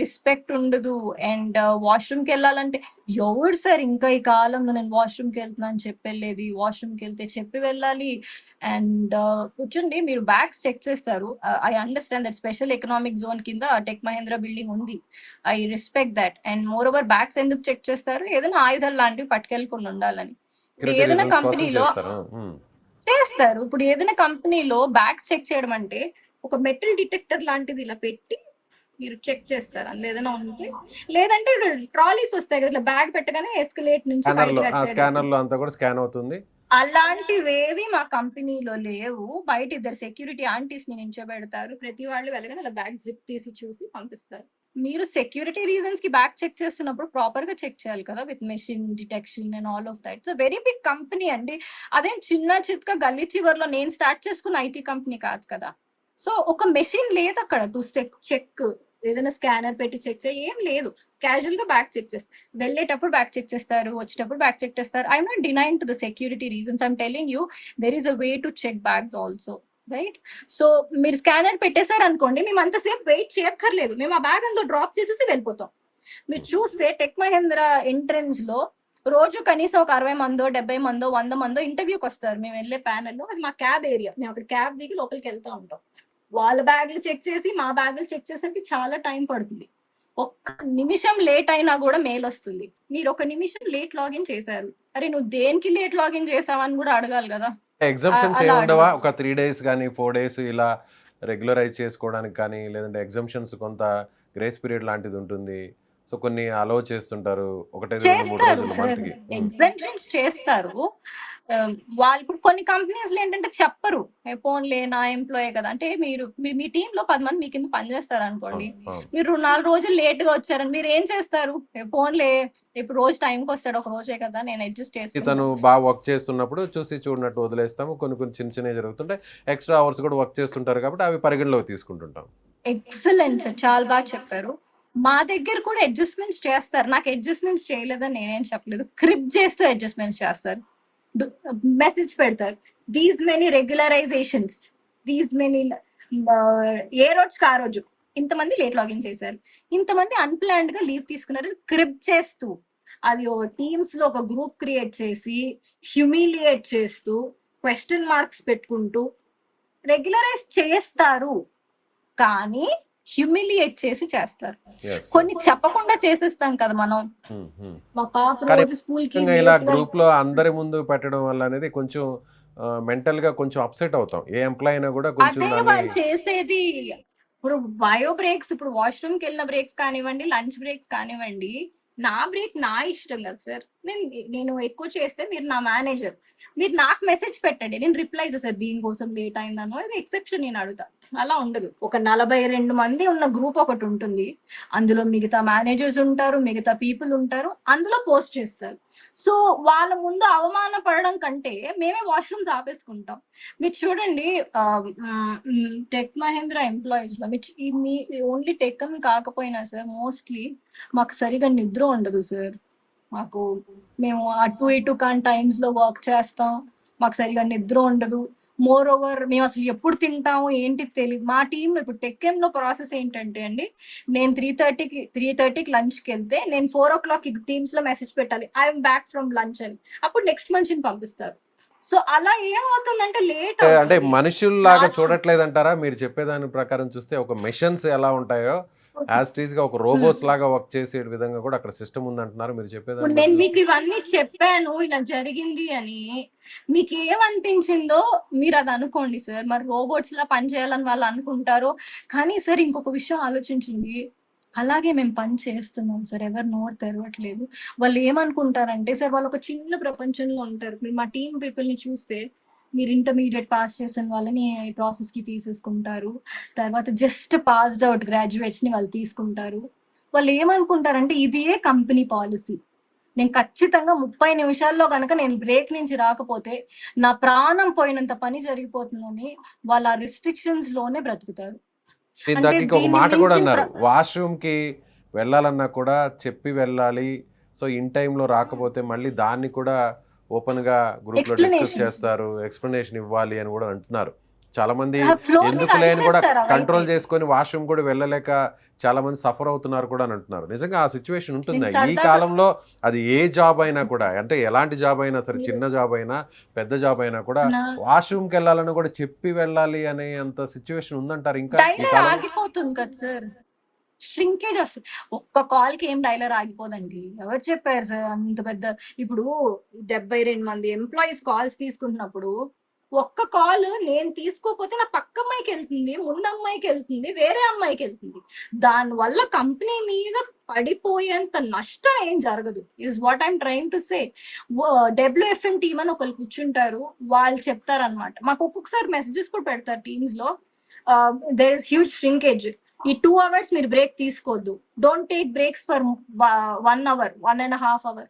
Speaker 3: రెస్పెక్ట్ ఉండదు. అండ్ వాష్‌రూమ్‌కి వెళ్ళాలంటే ఎవరు సార్ ఇంకా ఈ కాలంలో నేను వాష్‌రూమ్‌కి వెళ్తున్నా అని చెప్పెళ్ళేది. వాష్‌రూమ్‌కి వెళ్తే చెప్పి వెళ్ళాలి. అండ్ కూర్చోండి మీరు బ్యాగ్స్ చెక్ చేస్తారు. I understand that special economic zone కింద టెక్ మహేంద్ర బిల్డింగ్ ఉంది. I respect that. And more over bags ఎందుకు చెక్ చేస్తారు? ఏదైనా ఆయుధాలు లాంటివి పట్టుకెళ్ళకుండా ఉండాలని. ఇప్పుడు
Speaker 2: సెక్యూరిటీ
Speaker 3: ఏదైనా
Speaker 2: రీజన్స్ కోసం
Speaker 3: కంపెనీలో
Speaker 2: చేస్తారు.
Speaker 3: చేస్తారు. ఇప్పుడు ఏదైనా కంపెనీలో బ్యాగ్స్ చెక్ చేయడం అంటే ఒక మెటల్ డిటెక్టర్ లాంటిది ఇలా పెట్టి మీరు చెక్ చేస్తారు. అందులో ఏదైనా ఉంటే. లేదంటే ట్రాలీస్ వస్తాయి కదా! ఇట్లా బ్యాగ్ పెట్టగానే ఎస్కలేట్ నుంచి
Speaker 2: స్కానర్లో
Speaker 3: బయటికి వచ్చేటట్టు.
Speaker 2: స్కానర్లో అంతా కూడా స్కాన్ అవుతుంది.
Speaker 3: అలాంటివేవి మా కంపెనీలో లేవు. బయట ఇద్దరు సెక్యూరిటీ ఆంటీస్‌ని నించోబెడతారు. ప్రతి వాళ్ళు వెళ్ళగానే అలా బ్యాగ్ జిప్ తీసి చూసి పంపిస్తారు. మీరు సెక్యూరిటీ రీజన్స్‌కి బ్యాగ్ చెక్ చేస్తున్నప్పుడు ప్రాపర్‌గా చెక్ చేయాలి కదా! With machine detection and all of that. It's a very big company అండి. అదేం చిన్న చితక గల్లీ చివర్లో నేను స్టార్ట్ చేసుకున్న ఐటీ కంపెనీ కాదు కదా! సో, ఒక మెషిన్ లేదక్కడ టు చెక్ ఏదైనా స్కానర్ పెట్టి చెక్ ఏం లేదు. క్యాజువల్‌గా బ్యాగ్ చెక్ చేస్తారు. వెళ్ళేటప్పుడు బ్యాగ్ చెక్ చేస్తారు. వచ్చేటప్పుడు బ్యాగ్ చెక్ చేస్తారు. I'm not denying to the security reasons. I'm telling you there is a way to check bags also. Right? So, మీరు స్కానర్ పెట్టేసారనుకోండి, మేము అంతసేపు వెయిట్ చేయక్కర్లేదు. మేము ఆ బ్యాగ్ అందులో డ్రాప్ చేసేసి వెళ్ళిపోతాం. మీరు చూస్తే టెక్ మహేంద్ర ఎంట్రన్స్‌లో రోజు కనీసం ఒక 60 మందో, 70 మందో, 100 మందో ఇంటర్వ్యూకొస్తారు. మేము వెళ్ళే ప్యానెల్‌లో. అది మా క్యాబ్ ఏరియా. మేము అక్కడ క్యాబ్ దిగి లోపలికెళ్తా ఉంటాం. వాళ్ళ బ్యాగులు చెక్ చేసి, మా బ్యాగులు చెక్ చేసేసరికి చాలా టైం పడుతుంది. ఒక్క నిమిషం లేట్ అయినా గూడా మెయిలొస్తుంది. మీరొక నిమిషం లేట్ లాగిన్ చేశారు. అరే! నువ్వు దేనికి లేట్ లాగిన్ చేశావని గూడా అడగాలి గదా!
Speaker 2: ఎగ్జంప్షన్స్
Speaker 3: అలా
Speaker 2: ఏముండవా?
Speaker 3: అడగరు.
Speaker 2: ఒక 3 డేస్ గానీ, 4 డేస్ ఇలా రెగ్యులరైజ్ చేసుకోవడానికి కానీ, లేదంటే ఎగ్జంప్షన్స్ కొంత గ్రేస్ పీరియడ్ లాంటిదుంటుంది. సో, కొన్ని అలౌ చేస్తుంటారు. 1, 2, 3
Speaker 3: చేస్తారు
Speaker 2: రోజులు
Speaker 3: సార్.
Speaker 2: మంత్‌కి.
Speaker 3: ఎగ్జామ్షన్స్ చేస్తారు. వాళ్ళు ఇప్పుడు కొన్ని కంపెనీస్‌లో ఏంటంటే చెప్పరు. పోన్లే నా ఎంప్లాయే కదా! అంటే మీరు మీ టీమ్‌లో 10 మంది మీ కింద పని చేస్తారనుకోండి.
Speaker 2: అవును. అవును.
Speaker 3: మీరు 4 రోజులు లేట్‌గా వచ్చారని మీరేం చేస్తారు? పోన్లే ఇప్పుడు రోజు టైంకొస్తాడు. ఒక రోజే కదా! నేను అడ్జస్ట్ చేసుకొని
Speaker 2: తను వర్క్ చేస్తున్నప్పుడు చూసి చూడనట్టు వదిలేస్తాము. కొన్ని కొన్ని చిన్న చిన్నవి జరుగుతుంటాయి. ఎక్స్‌ట్రా అవర్స్ కూడా వర్క్ చేస్తుంటారు కాబట్టి అవి పరిగణలోకి తీసుకుంటుంటాం.
Speaker 3: Excellent sir. చాలా బాగా చెప్పారు. మా దగ్గర కూడా అడ్జస్ట్‌మెంట్స్ చేస్తారు. నాకు అడ్జస్ట్‌మెంట్స్ చేయలేదని నేనేం చెప్పలేదు. క్రిప్ చేస్తూ అడ్జస్ట్‌మెంట్స్ చేస్తారు. డు మెసేజ్ పెడతారు. These many regularisations. These many ఏ రోజుకి ఆ రోజు. ఇంతమంది లేట్ లాగిన్ చేశారు. ఇంతమంది అన్‌ప్లాన్డ్‌గా లీవ్ తీసుకున్నారు. క్రిప్ చేస్తూ. అది టీమ్స్‌లో ఒక గ్రూప్ క్రియేట్ చేసి, హ్యూమిలియేట్ చేస్తూ, క్వెషన్ మార్క్స్ పెట్టుకుంటూ రెగ్యులరైజ్ చేస్తారు. కానీ హ్యూమిలియేట్ చేసి చేస్తారు.
Speaker 2: యెస్.
Speaker 3: కొన్ని చెప్పకుండా చేసేస్తాం కదా మనం.
Speaker 2: హ్మ్. హ్మ్.
Speaker 3: మా పాప
Speaker 2: కానీ
Speaker 3: రోజు స్కూల్‌కి
Speaker 2: ముఖ్యంగా ఇలా
Speaker 3: లేట్‌గా
Speaker 2: గ్రూప్‌లో అందరి ముందు పెట్టడం వల్ల అనేది కొంచెం మెంటల్‌గా కొంచెం అప్‌సెట్ అవుతాం. ఏ ఎంప్లాయీ అయినా కూడా కొంచెం
Speaker 3: అదే
Speaker 2: దాన్ని
Speaker 3: వాళ్ళు చేసేది. ఇప్పుడు బయో బ్రేక్స్ ఇప్పుడు వాష్‌రూమ్‌కెళ్ళిన బ్రేక్స్ కానివ్వండి, లంచ్ బ్రేక్స్ కానివ్వండి, నా బ్రేక్ నా ఇష్టం కదా సార్. నేను ఎక్కువ చేస్తే మీరు నా మేనేజర్. మీరు నాకు మెసేజ్ పెట్టండి. నేను రిప్లై చేస్తా దీనికోసం లేట్ అయిందనో ఇది ఎక్సెప్షన్ నేను అడుగుతా. అలా ఉండదు. ఒక 42 మంది ఉన్న గ్రూప్ ఒకటుంటుంది. అందులో మిగతా మేనేజర్స్ ఉంటారు. మిగతా పీపుల్ ఉంటారు. అందులో పోస్ట్ చేస్తారు. సో, వాళ్ళ ముందు అవమాన పడడం కంటే మేమే వాష్‌రూమ్స్ ఆపేసుకుంటాం. మీరు చూడండి టెక్ మహేంద్ర ఎంప్లాయీస్‌లో మీ ఓన్లీ టెక్ అని కాకపోయినా సార్ మోస్ట్‌లీ మాకు సరిగ్గా నిద్ర ఉండదు సార్. మాకు మేము అటు ఇటు కాని టైమ్స్‌లో వర్క్ చేస్తాం. మాకు సరిగ్గా నిద్ర ఉండదు. మోర్ ఓవర్ మేమసలు ఎప్పుడు తింటాము ఏంటి తెలీదు. మా టీమ్‌లో ఇప్పుడు టెక్‌ఎంలో ప్రాసెస్ ఏంటంటే అండి, నేను 3:30కి లంచ్‌కెళ్తే నేను 4:00కి టీమ్స్‌లో మెసేజ్ పెట్టాలి. I am back from lunch అని. అప్పుడు నెక్స్ట్ మనిషిని పంపిస్తారు. సో, అలా ఏమవుతుందంటే లేట్
Speaker 2: అంటే
Speaker 3: అవుతుంది.
Speaker 2: మనుషుల్లాగా
Speaker 3: లాస్ట్
Speaker 2: చూడట్లేదంటారా? మీరు చెప్పేదాని ప్రకారం చూస్తే ఒక మెషిన్స్ ఎలా ఉంటాయో యాజ్ ఇట్ ఈస్‌గా ఒక
Speaker 3: హ్మ్.
Speaker 2: రోబోస్ లాగా వర్క్ చేసే విధంగా కూడా అక్కడ సిస్టమ్ ఉందంటున్నారు మీరు
Speaker 3: ఇప్పుడు
Speaker 2: చెప్పేదాన్ని
Speaker 3: నేను
Speaker 2: బట్టి
Speaker 3: మీకు
Speaker 2: చూస్తే.
Speaker 3: ఇవన్నీ చెప్పాను. ఇలా జరిగింది అని. మీకేమనిపించిందో మీరది అనుకోండి సార్. మరి రోబోట్స్‌లా పని చేయాలని వాళ్ళు అనుకుంటారో, కానీ సార్ ఇంకొక విషయం ఆలోచించండి. అలాగే మేము పని చేస్తున్నాం సార్. ఎవరు నోరు తెరవట్లేదు. వాళ్ళేమనుకుంటారంటే సార్ వాళ్ళొక చిన్న ప్రపంచంలో ఉంటారు. మీరు మా టీమ్ పీపుల్‌ని చూస్తే మీరు ఇంటర్మీడియేట్ పాస్ చేసిన వాళ్ళని ఈ ప్రాసెస్‌కి తీసేసుకుంటారు. తర్వాత జస్ట్ పాస్డ్ ఔట్ గ్రాడ్యుయేట్స్‌ని వాళ్ళు తీసుకుంటారు. వాళ్ళేమనుకుంటారంటే ఇదే కంపెనీ పాలిసీ. నేను ఖచ్చితంగా 30 నిమిషాల్లో గనక నేను బ్రేక్ నుంచి రాకపోతే, నా ప్రాణం పోయినంత పని జరిగిపోతుందని వాళ్ళు ఆ రిస్ట్రిక్షన్స్‌లోనే బ్రతుకుతారు. అంటే
Speaker 2: ఇందాక ఇంకొక
Speaker 3: దీన్ని
Speaker 2: మాట కూడా
Speaker 3: మించిన
Speaker 2: అన్నారు. వాష్‌రూమ్‌కి వెళ్ళాలన్నా కూడా చెప్పి వెళ్ళాలి. సో ఇన్ టైంలో రాకపోతే మళ్ళీ దాన్ని కూడా ఓపెన్గా గ్రూప్లో డిస్కస్
Speaker 3: ఎక్స్ప్లెనేషన్
Speaker 2: చేస్తారు, ఎక్స్ప్లెనేషన్ ఇవ్వాలి అని కూడా అంటున్నారు. చాలా మంది
Speaker 3: ఫ్లోర్ మీద
Speaker 2: ఎందుకులే అని కూడా
Speaker 3: అరిచేస్తారు అవైతే.
Speaker 2: కంట్రోల్ చేసుకొని వాష్రూమ్ కూడా వెళ్ళలేక చాలా మంది సఫర్ అవుతున్నారు కూడా అని అంటున్నారు. నిజంగా ఆ సిచ్యువేషన్
Speaker 3: నేను
Speaker 2: ఉంటుందా ఈ
Speaker 3: సరదాగా
Speaker 2: కాలంలో? అది ఏ జాబ్ అయినా కూడా, అంటే ఎలాంటి జాబ్ అయినా సరే,
Speaker 3: మీరు
Speaker 2: చిన్న జాబ్ అయినా పెద్ద జాబ్ అయినా కూడా
Speaker 3: నా
Speaker 2: వాష్రూమ్కి వెళ్ళాలని కూడా చెప్పి వెళ్ళాలి అనే అంత సిచ్యువేషన్ ఉందంటారు ఇంకా ఈ
Speaker 3: డైలర్
Speaker 2: కాలంలో?
Speaker 3: ఆగిపోతుంది కదా సార్. ష్రింకేజ్ వస్తది. ఒక్క కాల్‌కి ఏం డైలర్ ఆగిపోదండి. ఎవరు చెప్పారు సార్ అంత పెద్ద ఇప్పుడు 72 మంది ఎంప్లాయీస్ కాల్స్ తీసుకుంటున్నప్పుడు, ఒక్క కాల్ నేను తీసుకోకపోతే నా పక్క అమ్మాయికెళ్తుంది, ముందు అమ్మాయికెళ్తుంది, వేరే అమ్మాయికెళ్తుంది. దానివల్ల కంపెనీ మీద పడిపోయేంత నష్టం ఏం జరగదు. Is what I'm trying to say. WFM team అని ఒకళ్ళు కూర్చుంటారు. వాళ్ళు చెప్తారనమాట. మాకు ఒక్కొక్కసారి మెసేజెస్ కూడా పెడతారు టీమ్స్‌లో. There is huge shrinkage. ఈ 2 అవర్స్ మీరు బ్రేక్ తీసుకోవద్దు. Don't take breaks for 1 hour, 1.5 hour.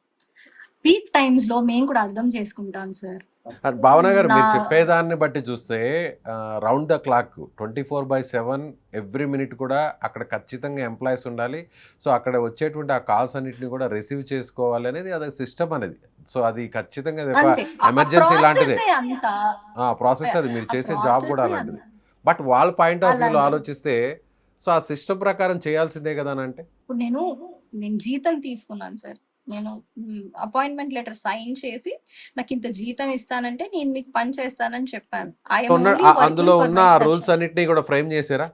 Speaker 3: Peak times లో మేము కూడా అర్థం చేసుకుంటాం సార్.
Speaker 2: అండ్ భావన గారు,
Speaker 3: నా
Speaker 2: మీరు చెప్పేదాన్ని బట్టి చూస్తే round the clock 24/7 every minute కూడా అక్కడ ఖచ్చితంగా ఎంప్లాయీస్ ఉండాలి. సో అక్కడ వచ్చేటువంటి ఆ కాల్స్ అన్నిటిని కూడా రిసీవ్ చేసుకోవాలి అనేది అది సిస్టమ్ అనేది. సో అది ఖచ్చితంగా అది ఒక
Speaker 3: అంతే. ఆ
Speaker 2: ఎమర్జెన్సీ లాంటిదే.
Speaker 3: ప్రాసెసే అంత
Speaker 2: ప్రాసెస్ అది, మీరు
Speaker 3: ఆ
Speaker 2: చేసే జాబ్ కూడా
Speaker 3: ప్రాసెసే
Speaker 2: అలాంటిది. బట్ వాళ్ళ పాయింట్ ఆఫ్ వ్యూలో
Speaker 3: అలాంటిది.
Speaker 2: ఆలోచిస్తే సో ఆ సిస్టమ్ ప్రకారం చేయాల్సిందే కదా అని అంటే
Speaker 3: ఇప్పుడు నేను జీతం తీసుకున్నాను సార్. నేను అపాయింట్మెంట్ లెటర్ సైన్ చేసి నాకు ఇంత జీతం ఇస్తానంటే నేను మీకు పని చేస్తానని చెప్పాను. ఐఎమ్
Speaker 2: ఉన్న
Speaker 3: ఓన్లీ
Speaker 2: అందులో
Speaker 3: వర్కింగ్ ఫర్
Speaker 2: ఉన్న
Speaker 3: మై
Speaker 2: రూల్స్
Speaker 3: సెల్ఫ్.
Speaker 2: అన్నిటినీ కూడా ఫ్రేమ్ చేశారా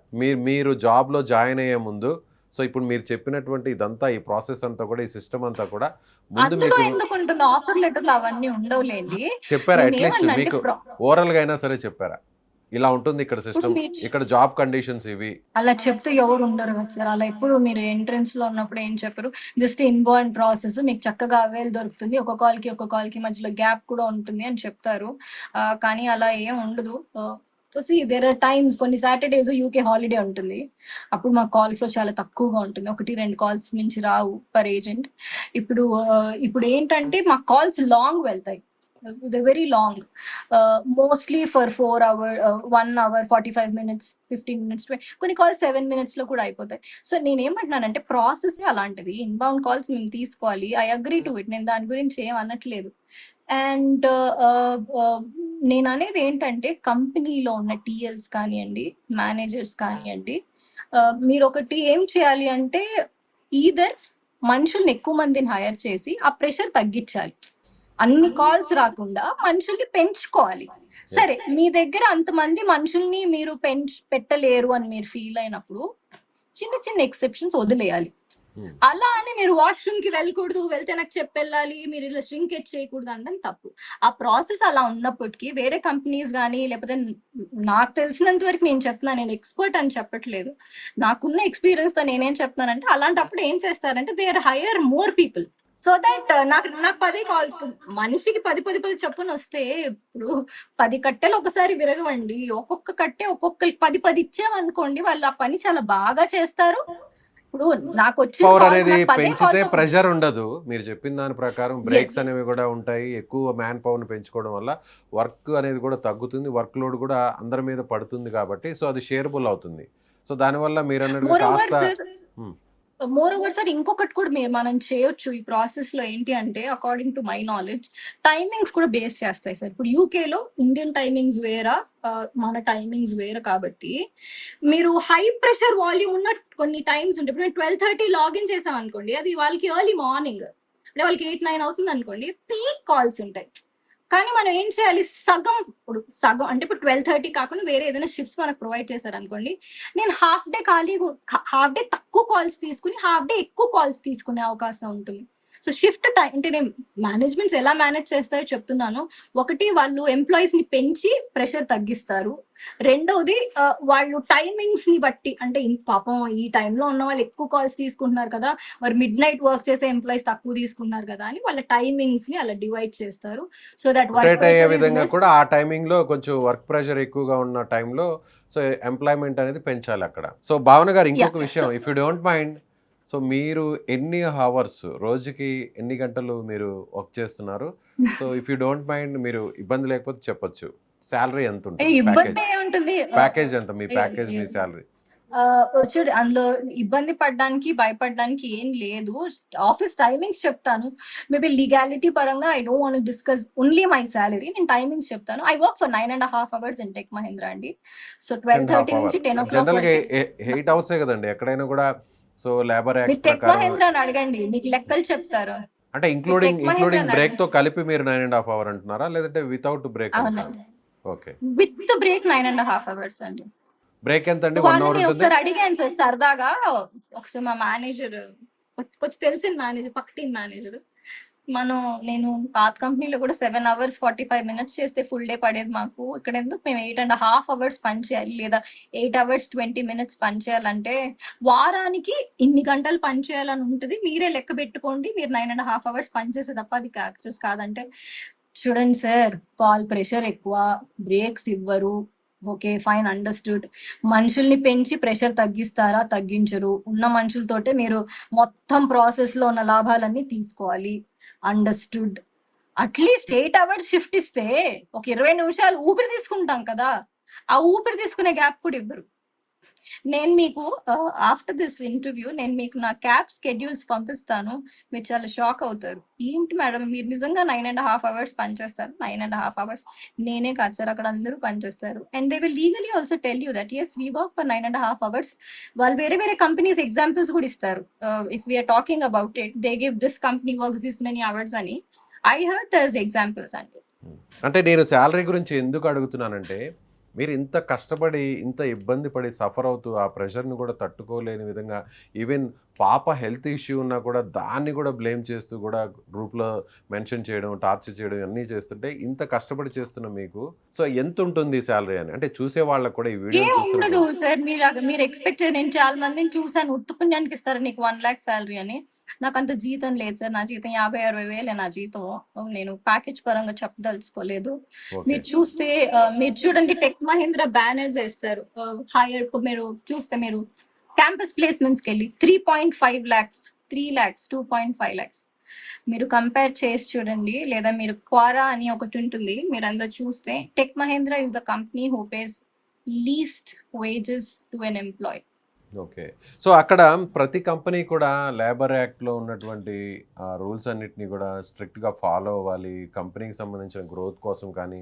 Speaker 2: మీరు జాబ్లో జాయిన్ అయ్యే ముందు? సో ఇప్పుడు మీరు చెప్పినటువంటి ఇదంతా, ఈ ప్రాసెస్ అంతా కూడా, ఈ సిస్టమ్ అంతా కూడా ముందు
Speaker 3: అందులో
Speaker 2: మీకు
Speaker 3: ఎందుకు ఉంటుంది? ఆఫర్ లెటర్‌లో అవన్నీ ఉండవులేండి.
Speaker 2: చెప్పారా? అట్లీస్ట్
Speaker 3: నేనేమన్నా అంటే
Speaker 2: మీకు ఓరల్గా అయినా సరే చెప్పారా? ఇలా ఉంటుంది ఇక్కడ
Speaker 3: ఇప్పుడు
Speaker 2: సిస్టమ్,
Speaker 3: మీరు
Speaker 2: ఇక్కడ జాబ్ కండిషన్స్ ఇవి.
Speaker 3: అలా చెప్తూ ఎవరు ఉండరు కదా సార్. అలా ఎప్పుడు మీరు ఎంట్రన్స్ లో ఉన్నప్పుడు ఏం చెప్పరు. జస్ట్ ఇన్బౌండ్ ప్రాసెస్ మీకు చక్కగా అవైల్ దొరుకుతుంది. ఒక కాల్ కి మధ్యలో గ్యాప్ కూడా ఉంటుంది అని చెప్తారు. కానీ అలా ఏం ఉండదు. దేర్ ఆర్ టైమ్స్ కొన్ని సాటర్డేస్ యూకే హాలిడే ఉంటుంది. అప్పుడు మా కాల్ ఫ్లో చాలా తక్కువగా ఉంటుంది. 1-2 కాల్స్ మించి రావు పర్ ఏజెంట్. ఇప్పుడు ఏంటంటే మా కాల్స్ లాంగ్ వెళ్తాయి. Very long. Mostly for 4 hour, 1 hour, 45 minutes, 15 minutes, కొన్ని కాల్స్ 7 మినిట్స్ లో కూడా అయిపోతాయి. సో నేనేమంటున్నానంటే ప్రాసెస్ అలాంటిది. ఇన్బౌండ్ కాల్స్ మేము తీసుకోవాలి. I agree to it. నేను దాని గురించి ఏం అనట్లేదు. అండ్ నేను అనేది ఏంటంటే కంపెనీలో ఉన్న టీఎల్స్ కానివ్వండి, మేనేజర్స్ కానివ్వండి, మీరు ఒకటి ఏం చేయాలి అంటే ఈదర్ మనుషుల్ని ఎక్కువ మందిని హైర్ చేసి ఆ ప్రెషర్ తగ్గించాలి. అన్ని కాల్స్ రాకుండా మనుషుల్ని పెంచుకోవాలి. సరే, మీ దగ్గర అంతమంది మనుషుల్ని మీరు పెట్టలేరు అని మీరు ఫీల్ అయినప్పుడు చిన్న చిన్న ఎక్సెప్షన్స్ వదిలేయాలి. అలా అని మీరు వాష్రూమ్ కి వెళ్ళకూడదు, వెళ్తే నాకు చెప్పెళ్ళాలి, మీరు ఇలా ష్రింకేజ్ చేయకూడదు అనడం తప్పు. ఆ ప్రాసెస్ అలా ఉన్నప్పటికీ వేరే కంపెనీస్ కానీ, లేకపోతే నాకు తెలిసినంత వరకు నేను చెప్తున్నా, నేను ఎక్స్పర్ట్ అని చెప్పట్లేదు, నాకున్న ఎక్స్పీరియన్స్ తో నేనేం చెప్తున్నానంటే అలాంటప్పుడు ఏం చేస్తారంటే they are hire more people. So that నాకు 10 కాల్స్, మనిషికి 10 చొప్పున వస్తే ఇప్పుడు 10 కట్టెలు ఒకసారి విరగవండి. ఒక్కొక్క కట్టె ఒక్కొక్కరికి 10 ఇచ్చామనుకోండి, వాళ్ళు ఆ పని చాలా బాగా చేస్తారు. ఇప్పుడు నాకు వచ్చిన
Speaker 2: పవర్
Speaker 3: కాల్స్
Speaker 2: అనేది
Speaker 3: నాకు 10
Speaker 2: పెంచితే
Speaker 3: కాల్స్.
Speaker 2: ప్రెషర్ ఉండదు. మీరు చెప్పిన దాని ప్రకారం బ్రేక్స్ అనేవి కూడా ఉంటాయి. ఎక్కువ మ్యాన్ పవర్ని పెంచుకోవడం వల్ల వర్క్ అనేది కూడా తగ్గుతుంది, వర్క్ లోడ్ కూడా అందరి మీద పడుతుంది కాబట్టి సో అది షేరబుల్ అవుతుంది. సో దానివల్ల మీరు అన్నట్టుగా
Speaker 3: మోర్ ఓవర్
Speaker 2: కాస్త
Speaker 3: సార్, ఇంకొకటి కూడా మనం చేయొచ్చు ఈ ప్రాసెస్ లో. ఏంటి అంటే according to my knowledge timings కూడా బేస్ చేస్తాయి సార్. ఇప్పుడు యూకే లో ఇండియన్ టైమింగ్స్ వేరా, మన టైమింగ్స్ వేరే కాబట్టి మీరు హై ప్రెషర్ వాల్యూమ్ ఉన్న కొన్ని టైమ్స్ ఉంటాయి. ఇప్పుడు 12:30 లాగిన్ చేసాం అనుకోండి, అది వాళ్ళకి ఎర్లీ మార్నింగ్, అంటే వాళ్ళకి 8-9 అవుతుంది అనుకోండి, పీక్ కాల్స్ ఉంటాయి. కానీ మనం ఏం చేయాలి, సగం అంటే ఇప్పుడు 12:30 కాకుండా వేరే ఏదైనా షిఫ్ట్స్ మనకు ప్రొవైడ్ చేశారు అనుకోండి, నేను హాఫ్ డే తక్కువ కాల్స్ తీసుకుని హాఫ్ డే ఎక్కువ కాల్స్ తీసుకునే అవకాశం ఉంటుంది. సో షిఫ్ట్ టైం అంటే నేను మేనేజ్మెంట్స్ ఎలా మేనేజ్ చేస్తాయో చెప్తున్నాను. ఒకటి, వాళ్ళు ఎంప్లాయీస్ ని పెంచి ప్రెషర్ తగ్గిస్తారు. రెండవది, వాళ్ళు టైమింగ్స్ ని బట్టి, అంటే పాపం ఈ టైంలో ఉన్న వాళ్ళు ఎక్కువ కాల్స్ తీసుకుంటున్నారు కదా, మరి మిడ్ నైట్ వర్క్ చేసే ఎంప్లాయీస్ తక్కువ తీసుకున్నారు కదా అని వాళ్ళ టైమింగ్స్ ని అలా డివైడ్ చేస్తారు. సో దట్ వర్క్
Speaker 2: రొటేట్ అయ్యే
Speaker 3: ప్రెషర్ ఇస్
Speaker 2: విధంగా
Speaker 3: లెస్.
Speaker 2: కూడా ఆ టైమింగ్లో కొంచెం వర్క్ ప్రెషర్ ఎక్కువగా ఉన్న టైంలో సో ఎంప్లాయ్మెంట్ అనేది పెంచాలి అక్కడ. సో భావన గారు, ఇంకొక విషయం, if you don't mind, so మీరు ఎన్ని అవర్స్, రోజుకి ఎన్ని గంటలు మీరు వర్క్ చేస్తున్నారు? So if you don't mind, మీరు ఇబ్బంది లేకపోతే చెప్పొచ్చు, శాలరీ ఎంత ఉంటుంది?
Speaker 3: ఇబ్బంది ఏముంటుంది?
Speaker 2: ప్యాకేజ్ ఎంత? మీ ప్యాకేజ్, మీ శాలరీ?
Speaker 3: చూడు అందులో ఇబ్బంది పడడానికి, భయపడడానికి ఏం లేదు. ఆఫీస్ టైమింగ్స్ చెప్తాను. మేబీ లీగాలిటీ పరంగా I don't want to discuss only my salary. నేను టైమింగ్స్ చెప్తాను. I work for 9.5 hours in Tech Mahindra అండి. సో
Speaker 2: 10.5
Speaker 3: 12:30
Speaker 2: అవర్
Speaker 3: నుంచి 10:00
Speaker 2: జనరల్గా
Speaker 3: వరకే.
Speaker 2: 8 అవర్సే కదండి ఎక్కడైనా కూడా. సో లేబర్
Speaker 3: మీరు
Speaker 2: యాక్ట్
Speaker 3: టెక్
Speaker 2: ప్రకారం
Speaker 3: మహీంద్రాని అడగండి. మీకు లెక్కలు చెప్తారు.
Speaker 2: అంటే
Speaker 3: మీరు
Speaker 2: ఇంక్లూడింగ్
Speaker 3: టెక్
Speaker 2: ఇంక్లూడింగ్
Speaker 3: మహీంద్రాని
Speaker 2: బ్రేక్
Speaker 3: అడగండి.
Speaker 2: తో కలిపి మీరు 9.5 అవర్ అంటున్నారా, లేదంటే వితౌట్ బ్రేక్ అంటున్నారా?
Speaker 3: అవునండి.
Speaker 2: ఓకే.
Speaker 3: విత్ బ్రేక్ 9.5 అవర్స్ అండి.
Speaker 2: బ్రేక్ ఎంత
Speaker 3: సో
Speaker 2: అండి? 1
Speaker 3: వాళ్ళని
Speaker 2: అవర్
Speaker 3: నేను
Speaker 2: ఉంటుంది.
Speaker 3: ఒకసారి అడిగాను సార్ సరదాగా. ఒకసారి మా మేనేజర్ కొంచెం తెలిసిన మేనేజర్, పక్క టీం మేనేజర్. నేను పాత కంపెనీలో కూడా 7 అవర్స్ 45 మినిట్స్ చేస్తే ఫుల్ డే పడేది మాకు. ఇక్కడ ఎందుకు మేము 8.5 అవర్స్ పని చేయాలి, లేదా 8 అవర్స్ 20 మినిట్స్ పని చేయాలంటే వారానికి ఇన్ని గంటలు పని చేయాలని ఉంటుంది. మీరే లెక్క పెట్టుకోండి. మీరు 9.5 అవర్స్ పని చేసే తప్ప అది క్యాక్టర్స్ కాదంటే, చూడండి సార్, కాల్ ప్రెషర్ ఎక్కువ, బ్రేక్స్ ఇవ్వరు. Okay fine, understood. మనుషుల్ని పెంచి ప్రెషర్ తగ్గిస్తారా? తగ్గించరు. ఉన్న మనుషులతోటే మీరు మొత్తం ప్రాసెస్ లో ఉన్న లాభాలన్నీ తీసుకోవాలి. అండర్స్టూడ్. అట్లీస్ట్ 8 అవర్స్ షిఫ్ట్ ఇస్తే ఒక 20 నిమిషాలు ఊపిరి తీసుకుంటాం కదా! ఆ ఊపిరి తీసుకునే గ్యాప్ కూడా ఇవ్వరు. నేను మీకు ఆఫ్టర్ దిస్ ఇంటర్వ్యూ నేను మీకు నా క్యాబ్ స్కెడ్యూల్స్ పంపిస్తాను. మీరు చాలా షాక్ అవుతారు. ఏంటి మేడం మీరు నిజంగా 9.5 అవర్స్ పనిచేస్తారు? 9.5 అవర్స్ నేనే కాదు సార్, అక్కడ అందరూ పనిచేస్తారు. And they will legally also tell you that yes we work for 9.5 hours. వాళ్ళు వేరే వేరే కంపెనీస్ ఎగ్జాంపుల్స్ కూడా ఇస్తారు. If we're talking about it, they give this company works this many hours అని. ఐ హర్డ్ దర్స్ ఎగ్జాంపుల్స్ అండి.
Speaker 2: అంటే నేను శాలరీ గురించి ఎందుకు అడుగుతున్నానంటే, మీరు ఇంత కష్టపడి, ఇంత ఇబ్బంది పడి, సఫర్ అవుతూ, ఆ ప్రెషర్‌ని కూడా తట్టుకోలేని విధంగా, ఈవెన్ పాప హెల్త్ ఇష్యూ ఉన్నా కూడా దాన్ని కూడా బ్లేమ్ చేస్తూ కూడా గ్రూప్‌లో మెన్షన్ చేయడం, టార్చర్ చేయడం ఇవన్నీ చేస్తుంటే, ఇంత కష్టపడి చేస్తున్న మీకు సో ఎంతుంటుంది శాలరీ అని? అంటే చూసే వాళ్ళకి కూడా ఈ వీడియోని
Speaker 3: ఏం ఉండదు
Speaker 2: చూస్తున్నప్పుడు
Speaker 3: సార్. మీరు ఎక్స్‌పెక్ట్ నేను చాలా మందిని చూసాను. ఉత్త పుణ్యానికి ఇస్తారా నీకు 1,00,000 సాలరీ అని. నాకంత జీతం లేదు సార్. నా జీతం 50,000, 60,000 నా జీతం. నేను ప్యాకేజ్ పరంగా చెప్పదలుచుకోలేదు.
Speaker 2: ఓకే.
Speaker 3: మీరు చూస్తే మీరు చూడండి టెక్ మహీంద్రా బ్యానర్స్ ఏస్తారు. హైర్ మీరు చూస్తే మీరు క్యాంపస్ ప్లేస్‌మెంట్స్‌కెళ్ళి 3.5 లాక్స్, 3 లాక్స్, 2.5 లాక్స్. మీరు కంపేర్ చేసి చూడండి. లేదా మీరు క్వారా అని ఒకటి ఉంటుంది. మీరు అందులో చూస్తే tech Mahindra is the company who pays least wages to an employee.
Speaker 2: Okay. So, అక్కడ ప్రతి కంపెనీ కూడా లేబర్ యాక్ట్‌లో ఉన్నటువంటి రూల్స్ అన్నిటిని కూడా స్ట్రిక్ట్‌గా ఫాలో అవ్వాలి. కంపెనీకి సంబంధించిన గ్రోత్ కోసం కానీ,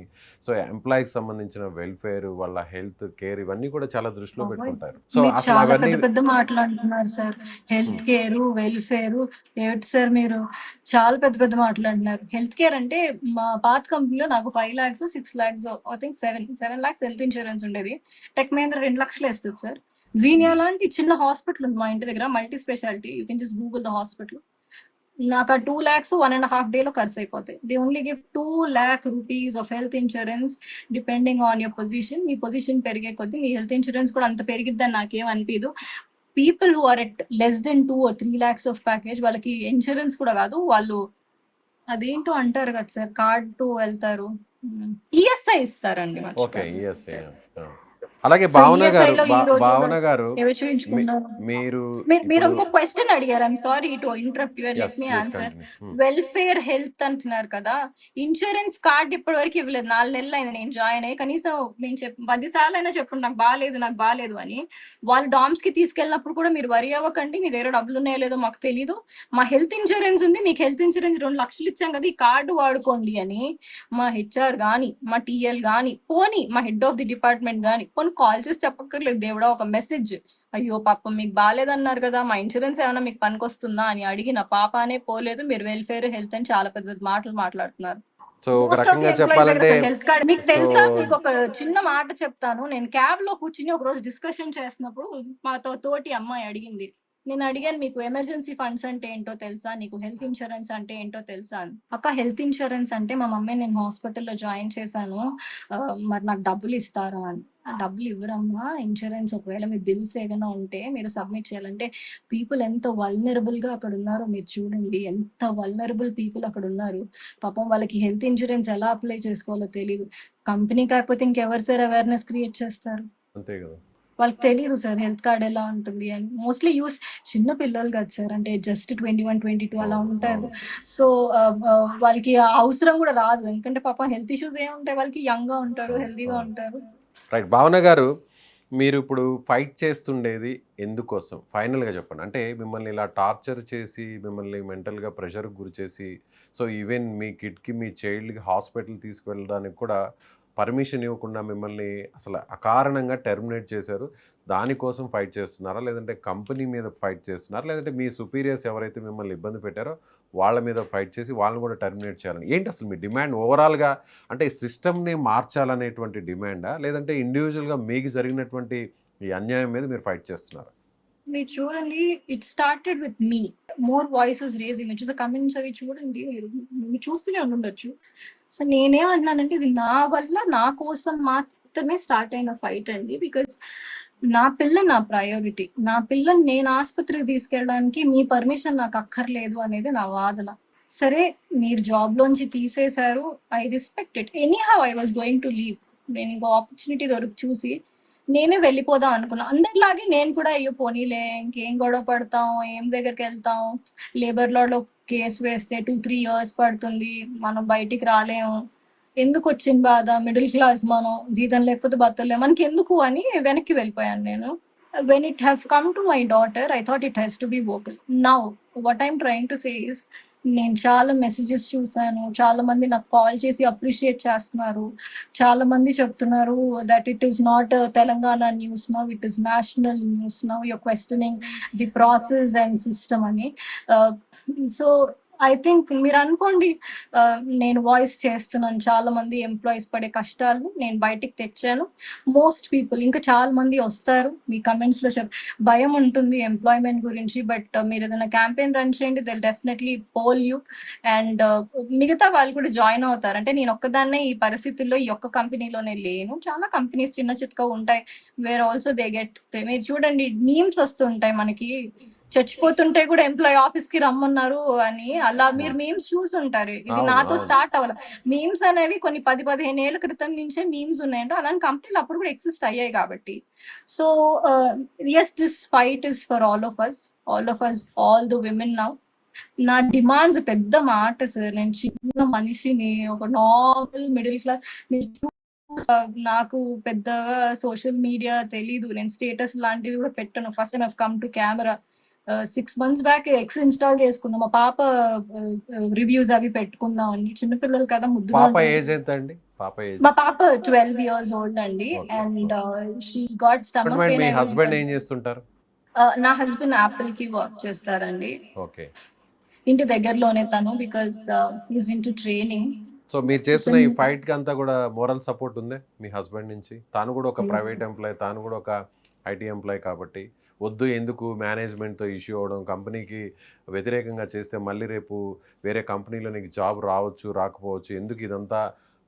Speaker 2: సో, ఎంప్లాయీకి సంబంధించిన వెల్‌ఫేర్, వాళ్ళ హెల్త్ కేర్ ఇవన్నీ కూడా చాలా దృష్టిలో పెట్టుకుంటారు. సో,
Speaker 3: మీరు
Speaker 2: అసలు
Speaker 3: చాలా
Speaker 2: అవన్నీ
Speaker 3: పెద్ద పెద్ద మాటలు అంటున్నారు సార్. హెల్త్
Speaker 2: హ్మ్.
Speaker 3: కేరు, వెల్ఫేరు ఏంటి సార్ మీరు? చాలా పెద్ద పెద్ద మాటలు అంటున్నారు. హెల్త్ కేర్ అంటే మా పాత కంపెనీలో నాకు 5 lakhs, 6 lakhs I think 7 lakhs health insurance ఉండేది. టెక్ మహీంద్రా 2 లక్షలు ఇస్తది సార్. జీనియా లాంటి చిన్న హాస్పిటల్ ఉంది మా ఇంటి దగ్గర. Multi speciality. You can just Google the hospital. నాకు ఆ 2 లాక్స్ 1.5 డేలో ఖర్చయిపోతాయి. They only give 2,00,000 rupees of health insurance depending on your position. మీ పొజిషన్ పెరిగే కొద్దీ మీ హెల్త్ ఇన్స్యూరెన్స్ కూడా అంత పెరిగిద్దని నాకేం అనిపియదు. People who are at less than 2 or 3 lakhs of package వాళ్ళకి ఇన్స్యూరెన్స్ కూడా కాదు. వాళ్ళు అదేంటో అంటారు కదా సార్, కార్డ్‌తో వెళ్తారు. ఈఎస్ఐ ఇస్తారండి,
Speaker 2: ఓకే.
Speaker 3: మర్చిపోయాను.
Speaker 2: ఈఎస్ఐ. ఆ! అలాగే
Speaker 3: సో ఈఎస్ఐలో ఈ రోజుల్లో
Speaker 2: భావన గారు
Speaker 3: ఎవరు
Speaker 2: మీ
Speaker 3: చూయించుకుంటారు?
Speaker 2: మీరు
Speaker 3: మీరు
Speaker 2: ఇప్పుడు
Speaker 3: ఇంకో క్వెషన్ అడిగారు. I'm sorry to interrupt you and
Speaker 2: yes.
Speaker 3: Let me
Speaker 2: please
Speaker 3: answer.
Speaker 2: Continue. హ్మ్.
Speaker 3: వెల్ఫేర్, హెల్త్ అంటున్నారు కదా! ఇన్స్యూరెన్స్ కార్డ్ ఇప్పటివరకు ఇవ్వలేదు. 4 నెలలయింది నేను జాయిన్ అయ్యి. కనీసం నేను 10 సార్లయినా చెప్పుండు నాకు బాలేదు అని. వాళ్ళు డామ్స్‌కి తీసుకెళ్ళినప్పుడు కూడా మీరు వరీ అవ్వకండి. మీ దగ్గర డబ్బులున్నాయో లేదో మాకు తెలీదు. మా హెల్త్ ఇన్స్యూరెన్స్ ఉంది. మీకు హెల్త్ ఇన్స్యూరెన్స్ 2 లక్షలు ఇచ్చాం కదా! ఈ కార్డ్ వాడుకోండి అని మా హెచ్ఆర్ గాని, మా టీఎల్ గాని, పోనీ మా హెడ్ ఆఫ్ ది డిపార్ట్‌మెంట్ గాని, పోనీ కాల్ చేసి చెప్పక్కర్లేదు దేవుడా ఒక మెసేజ్. అయ్యో పాపం మీకు బాలేదన్నారు కదా! మా ఇన్స్యూరెన్స్ ఏమన్నా మీకు పనికొస్తుందా అని అడిగిన పాపానే పోలేదు. మీరు వెల్ఫేర్, హెల్త్ అని చాలా పెద్ద పెద్ద మాటలు మాట్లాడుతున్నారు.
Speaker 2: సో, ఒక
Speaker 3: మోస్ట్ ఆఫ్ ది
Speaker 2: రకంగా
Speaker 3: ఎంప్లాయీస్ దగ్గర
Speaker 2: చెప్పాలంటే
Speaker 3: అసలు హెల్త్ కార్డ్ మీకు
Speaker 2: సో
Speaker 3: తెలుసా? మీకొక చిన్న మాట చెప్తాను. నేను క్యాబ్‌లో కూర్చొని ఒకరోజు డిస్కషన్ చేస్తున్నప్పుడు మాతో తోటి అమ్మాయి అడిగింది. నేను అడిగాను, మీకు ఎమర్జెన్సీ ఫండ్స్ అంటే ఏంటో తెలుసా? నీకు హెల్త్ ఇన్స్యూరెన్స్ అంటే ఏంటో తెలుసా అని. అక్క హెల్త్ ఇన్స్యూరెన్స్ అంటే మా మమ్మీని నేను హాస్పిటల్‌లో జాయిన్ చేశాను. మరి నాకు డబ్బులు ఇస్తారా అని. డబ్బులు ఇవ్వరమ్మా. ఇన్స్యూరెన్స్ ఒకవేళ మీ బిల్స్ ఏమైనా ఉంటే మీరు సబ్మిట్ చేయాలంటే పీపుల్ ఎంత వల్నరబుల్‌గా అక్కడ ఉన్నారో మీరు చూడండి. ఎంత వల్నరబుల్ పీపుల్ అక్కడ ఉన్నారు. పాపం వాళ్ళకి హెల్త్ ఇన్స్యూరెన్స్ ఎలా అప్లై చేసుకోవాలో తెలీదు. కంపెనీ కాకపోతే ఇంకెవరు సార్ అవేర్‌నెస్ క్రియేట్ చేస్తారు?
Speaker 2: అంతే గదా!
Speaker 3: వాళ్ళకి తెలీదు సార్ హెల్త్ కార్డ్ ఎలా ఉంటుంది అని. మోస్ట్‌లీ చిన్న పిల్లలు కాదు సార్. అంటే జస్ట్ 21, 22 అలా
Speaker 2: అవును.
Speaker 3: ఉంటారు.
Speaker 2: అవును.
Speaker 3: సో, వాళ్ళకి ఆ అవసరం కూడా రాదు. ఎందుకంటే పాపం హెల్త్ ఇష్యూస్ ఏముంటాయి వాళ్ళకి, యంగ్‌గా ఉంటారు,
Speaker 2: అవును.
Speaker 3: హెల్తీగా
Speaker 2: అవును.
Speaker 3: ఉంటారు.
Speaker 2: రైట్. భావన గారు మీరు ఇప్పుడు ఫైట్ చేస్తుండేది ఎందుకోసం? ఫైనల్‌గా చెప్పండి. అంటే మిమ్మల్ని ఇలా టార్చర్ చేసి, మిమ్మల్ని మెంటల్‌గా ప్రెషర్‌కి గురి చేసి, సో, ఈవెన్ మీ కిడ్‌కి, మీ చైల్డ్‌కి హాస్పిటల్ తీసుకువెళ్ళడానికి కూడా పర్మిషన్ ఇవ్వకుండా మిమ్మల్ని అసలు అకారణంగా టెర్మినేట్ చేశారు. దానికోసం ఫైట్ చేస్తున్నారా? లేదంటే కంపెనీ మీద ఫైట్ చేస్తున్నారా? లేదంటే మీ సుపీరియర్స్ ఎవరైతే మిమ్మల్ని ఇబ్బంది పెట్టారో వాళ్ళ మీద ఫైట్ చేసి వాళ్ళని కూడా టెర్మినేట్ చేయాలని? ఏంటి అసలు మీ డిమాండ్ ఓవరాల్‌గా? అంటే సిస్టమ్‌ని మార్చాలనేటువంటి డిమాండా? లేదంటే ఇండివిడ్యువల్‌గా మీకు జరిగినటువంటి ఈ అన్యాయం మీద మీరు ఫైట్ చేస్తున్నారా?
Speaker 3: మీరు చూడండి, it started with me. More voices raising. మీరు చూసే కమెంట్స్ అవి చూడండి, మీరు చూస్తూనే ఉండుండొచ్చు. సో నేనేమంటున్నానంటే ఇది నా వల్ల, నా కోసం మాత్రమే స్టార్ట్ అయిన ఫైట్ అండి. బికాజ్ నా పిల్ల నా ప్రయారిటీ. నా పిల్లని నేను ఆస్పత్రికి తీసుకెళ్ళడానికి మీ పర్మిషన్ నాకు అక్కర్లేదు అనేది నా వాదన. సరే, మీరు జాబ్‌లోంచి తీసేశారు. I respect it. Anyhow I was going to leave. నేను ఇంకో ఆపర్చునిటీ చూసి నేనే వెళ్ళిపోదాం అనుకున్నా. అందరిలాగే నేను కూడా అయ్యో పోనీలే ఇంకేం గొడవ పడతాం, ఏం దగ్గరికెళ్తాం, లేబర్ లాలో కేస్ వేస్తే 2, 3 ఇయర్స్ పడుతుంది. మనం బయటికి రాలేము. ఎందుకొచ్చిన బాధ, మిడిల్ క్లాస్ మనం, జీతం లేకపోతే బతకలేం. మనకెందుకు అని వెనక్కి వెళ్ళిపోయాను నేను. When it have come to my daughter, I thought it has to be vocal. Now what I'm trying to say is, నేను చాలా మెసేజెస్ చూసాను. చాలా మంది నాకు కాల్ చేసి అప్రిషియేట్ చేస్తున్నారు. చాలా మంది చెప్తున్నారు that it is not Telangana news now, it is national news now. You're questioning the process and system అని. సో ఐ థింక్ మీరు అనుకోండి, నేను వాయిస్ చేస్తున్నాను. చాలా మంది ఎంప్లాయీస్ పడే కష్టాలు నేను బయటికి తెచ్చాను. మోస్ట్ పీపుల్ ఇంకా చాలా మంది వస్తారు. మీ కమెంట్స్ లో భయం ఉంటుంది ఎంప్లాయ్మెంట్ గురించి. బట్ మీరు ఏదైనా క్యాంపెయిన్ రన్ చేయండి, they'll definitely pull you. And మిగతా వాళ్ళు కూడా జాయిన్ అవుతారు. అంటే నేను ఒక్కదాన్నే ఈ పరిస్థితుల్లో ఈ ఒక్క కంపెనీలోనే లేను. చాలా కంపెనీస్ చిన్న చితక ఉంటాయి, వేర్ ఆల్సో దే గెట్. మీరు చూడండి, మీమ్స్ వస్తుంటాయి మనకి, చచ్చిపోతుంటే కూడా ఎంప్లాయీ ఆఫీస్ కి రమ్మన్నారు అని. అలా మీరు మీమ్స్ చూసుంటారు. ఇది
Speaker 2: అవును.
Speaker 3: నాతో
Speaker 2: అవును.
Speaker 3: స్టార్ట్ అవ్వాలి. మీమ్స్ అనేవి కొన్ని 10-15 ఏళ్ల క్రితం నుంచే మీమ్స్ ఉన్నాయంటే అలాంటి కంపెనీలు అప్పుడు కూడా ఎగ్జిస్ట్ అయ్యాయి కాబట్టి. So yes, this fight is for all of us, all the women now. నా డిమాండ్స్ పెద్ద మాట సార్. నేను చిన్న మనిషిని, ఒక నార్మల్ మిడిల్ క్లాస్. నాకు పెద్దగా సోషల్ మీడియా తెలీదు. నేను స్టేటస్ లాంటివి కూడా పెట్టను. First time I come to camera. 6 months back X install చేసుకున్నా. మా పాప రివ్యూస్ అవి పెట్టుకుందాం అని. చిన్నపిల్లలు కదా, ముద్దుగా
Speaker 2: పాప
Speaker 3: ఉంటారు.
Speaker 2: ఏజ్ ఎంత అండి? పాప ఏజ్?
Speaker 3: మా పాప 12 years old అండి.
Speaker 2: Okay.
Speaker 3: And
Speaker 2: okay.
Speaker 3: She got
Speaker 2: ఇప్పుడు
Speaker 3: స్టమక్
Speaker 2: మరి
Speaker 3: pain.
Speaker 2: Me
Speaker 3: I was
Speaker 2: husband ఏం చేస్తుంటారు?
Speaker 3: నా హస్బెండ్ యాపిల్ కి వర్క్ చేస్తారండి.
Speaker 2: ఓకే.
Speaker 3: ఇంటి దగ్గరలోనే తను, because is into training.
Speaker 2: So మీరు చేస్తున్న ఈ ఫైట్‌కి అంతా కూడా మోరల్ సపోర్ట్ ఉందా మీ హస్బెండ్ నుంచి? తాను కూడా ఒక ప్రైవేట్ ఎంప్లాయీ, తాను కూడా ఒక ఐటీ ఎంప్లాయీ కాబట్టి, వద్దు ఎందుకు మేనేజ్మెంట్‌తో ఇష్యూ అవ్వడం, కంపెనీకి వ్యతిరేకంగా చేస్తే మళ్ళీ రేపు వేరే కంపెనీలో నీకు జాబ్ రావచ్చు, రాకపోవచ్చు. ఎందుకు ఇదంతా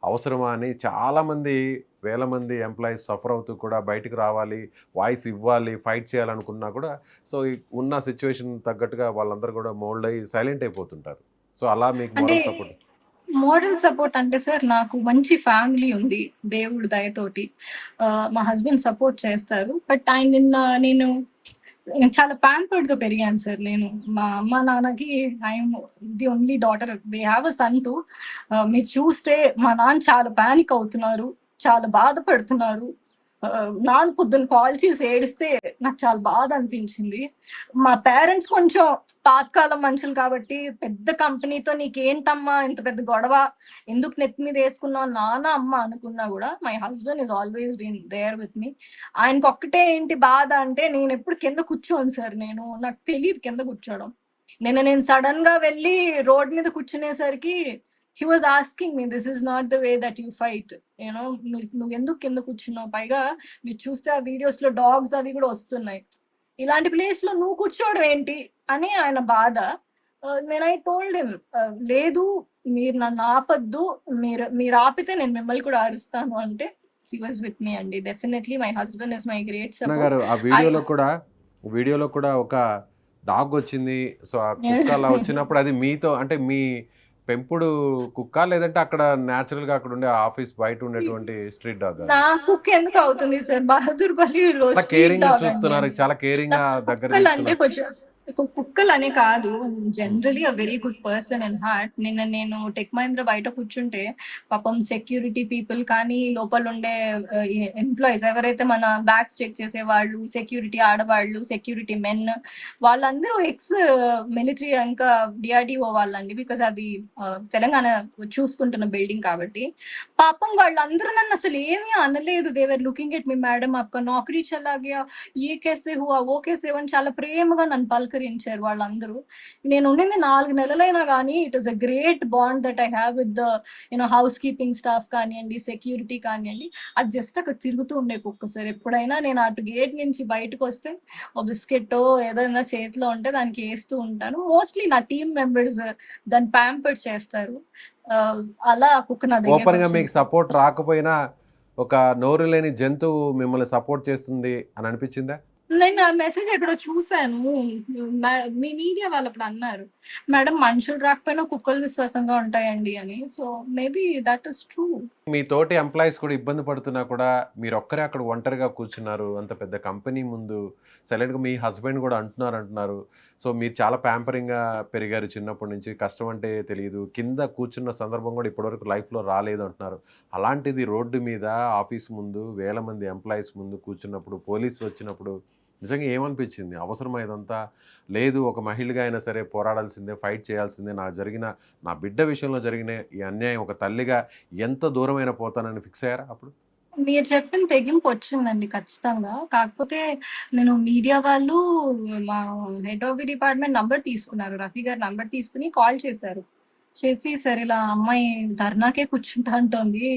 Speaker 2: అవసరమా అని చాలామంది, వేల మంది ఎంప్లాయీస్ సఫర్ అవుతూ కూడా బయటికి రావాలి, వాయిస్ ఇవ్వాలి, ఫైట్ చేయాలనుకున్నా కూడా సో ఉన్న సిట్యుయేషన్ తగ్గట్టుగా వాళ్ళందరూ కూడా మోల్డ్ అయ్యి సైలెంట్ అయిపోతుంటారు. సో అలా మీకు
Speaker 3: అంటే
Speaker 2: మోరల్ సపోర్ట్?
Speaker 3: మోరల్ సపోర్ట్ అంటే సార్, నాకు మంచి ఫ్యామిలీ ఉంది దేవుడి దయతోటి. మా హస్బెండ్ సపోర్ట్ చేస్తారు. బట్ నేను చాలా ప్యాంపర్డ్ గా పెరిగాను సార్. నేను మా అమ్మ నాన్నకి I'm the only daughter. They have a son to. మీరు చూస్తే మా నాన్న చాలా పానిక్ అవుతున్నారు, చాలా బాధపడుతున్నారు. నాన్న పొద్దున్న కాల్ చేసి ఏడిస్తే నాకు చాలా బాధ అనిపించింది. మా పేరెంట్స్ కొంచెం పాతకాలం మనుషులు కాబట్టి, పెద్ద కంపెనీతో నీకేంటమ్మా ఇంత పెద్ద గొడవ, ఎందుకు నెత్తి మీద వేసుకున్నావు నాన్న అమ్మ అనుకున్నా కూడా, my husband is always been there with me. ఆయనకు ఒక్కటే ఏంటి బాధ అంటే, నేను ఎప్పుడు కింద కూర్చోను సార్. నాకు తెలియదు కింద కూర్చోవడం. నేను సడన్ గా వెళ్ళి రోడ్ మీద కూర్చునేసరికి he was asking me, this is not the way that you fight, you know, నువ్వు ఎందుకు కింద కూర్చున్నావు, పైగా మీరు చూస్తే ఆ వీడియోస్ లో డాగ్స్ అవి కూడా వస్తున్నాయి, ఇలాంటి ప్లేస్ లో నువ్వు కూర్చోవడం ఏంటి అని ఆయన బాధ. నేను ఐ టోల్డ్ హిమ్, లేదు మీరు నన్ను ఆపద్దు, మీరు ఆపితే నేను మిమ్మల్ని కూడా ఆరుస్తాను అంటే హీ వాజ్ విత్ మీ అండి. Definitely my husband is my great
Speaker 2: అన్న
Speaker 3: సపోర్ట్.
Speaker 2: గారు ఆ వీడియోలో కూడా ఒక డాగ్ వచ్చింది. సో ఆ కుక్క అలా వచ్చినప్పుడు అది మీతో అంటే మీ పెంపుడు కుక్క లేదంటే అక్కడ న్యాచురల్ గా అక్కడ ఉండే ఆఫీస్ బయట ఉండేటువంటి స్ట్రీట్ డాగ్?
Speaker 3: నా కుక్క ఎందుకు అవుతుంది సార్, బహదూర్ పల్లిలో
Speaker 2: చాలా
Speaker 3: స్ట్రీట్
Speaker 2: కేరింగ్ గా
Speaker 3: డాగ్ అండి.
Speaker 2: చూస్తున్నారు, చాలా కేరింగ్ గా దగ్గర
Speaker 3: కుక్కలు అంటే
Speaker 2: తీసుకున్నారు.
Speaker 3: కొంచెం కుక్కలనే కాదు. Generally very good person in heart. నిన్న నేను టెక్ మహీంద్రా బయట కూర్చుంటే పాపం సెక్యూరిటీ పీపుల్ కానీ, లోపలుండే ఎంప్లాయీస్ ఎవరైతే మన బ్యాగ్స్ చెక్ చేసేవాళ్ళు, సెక్యూరిటీ ఆడవాళ్ళు, సెక్యూరిటీ మెన్ వాళ్ళందరూ ఎక్స్ మిలిటరీ ఇంకా డీఆర్‌డీఓ వాళ్ళండి. బికాజ్ అది తెలంగాణ చూసుకుంటున్న బిల్డింగ్ కాబట్టి. పాపం వాళ్ళందరూ నన్నసలు ఏమీ అనలేదు. They were looking at me madam ఆప్‌కా నౌకరీ చలా గయా, ఏ కేసే హువా, ఓ కేసే హువా అని చాలా ప్రేమగా నన్ను పలకరించారు వాళ్ళందరూ. నేను ఉండింది 4 నెలలైనా గానీ it is a great bond that I have with the house keeping staff కానియండి, సెక్యూరిటీ కానియండి. అది జస్ట్ అక్కడ తిరుగుతూ ఉండే కుక్క సార్. ఎప్పుడైనా నేను అటు గేట్ నుంచి బయటకొస్తే ఓ బిస్కెట్టో ఏదైనా చేతిలో ఉంటే దానికి ఏస్తూ ఉంటాను. మోస్ట్‌లీ నా టీమ్ మెంబర్స్ దాన్ని ప్యాంపర్ చేస్తారు. అలా ఆ కుక్క నా
Speaker 2: ఓపెన్‌గా
Speaker 3: దగ్గరకొచ్చింది.
Speaker 2: మీకు సపోర్ట్ రాకపోయినా, ఒక నోరు లేని జంతువు మిమ్మల్ని సపోర్ట్ చేస్తుంది అని అనిపించిందా?
Speaker 3: నేను ఆ మెసేజ్ ఎక్కడో చూసాను. మీ మీడియా వాళ్ళప్పుడు అన్నారు. మేడం మనుషులు రాకపోయినా కుక్కలు విశ్వాసంగా ఉంటాయండి అని. So, maybe that is true.
Speaker 2: మీ తోటి ఎంప్లాయీస్ కూడా ఇబ్బంది పడుతున్నా కూడా మీరొక్కరే అక్కడ ఒంటరిగా కూర్చున్నారు. అంత పెద్ద కంపెనీ ముందు. సైలెంట్‌గా మీ హస్బెండ్ గూడా అంటున్నారు. సో, మీరు చాలా ప్యాంపరింగ్‌గా పెరిగారు చిన్నప్పటి నుంచి. కష్టం అంటే తెలీదు. కింద కూర్చున్న సందర్భం గూడా ఇప్పటివరకు లైఫ్‌లో రాలేదు అంటున్నారు. అలాంటిది రోడ్డు మీద ఆఫీస్ ముందు వేల మంది ఎంప్లాయీస్ ముందు కూర్చున్నప్పుడు, పోలీసులొచ్చినప్పుడు నిజంగా ఏమనిపించింది? అవసరమా ఇదంతా? లేదు, ఒక మహిళగా అయినా సరే పోరాడాల్సిందే, ఫైట్ చేయాల్సిందే. నా బిడ్డ విషయంలో జరిగిన ఈ అన్యాయం ఒక తల్లిగా ఎంత దూరమైనా పోతానని ఫిక్స్ అయ్యారా అప్పుడు?
Speaker 3: మీరు చెప్పిన తెగింపు వచ్చిందండి ఖచ్చితంగా. కాకపోతే నేను మీడియా వాళ్ళు మా head of the department number తీసుకున్నారు. రఫీ గారి నంబర్ తీసుకొని కాల్ చేశారు. చేసి "సార్ ఇలా అమ్మాయి ధర్నాకే కూర్చుంటా అంటోంది.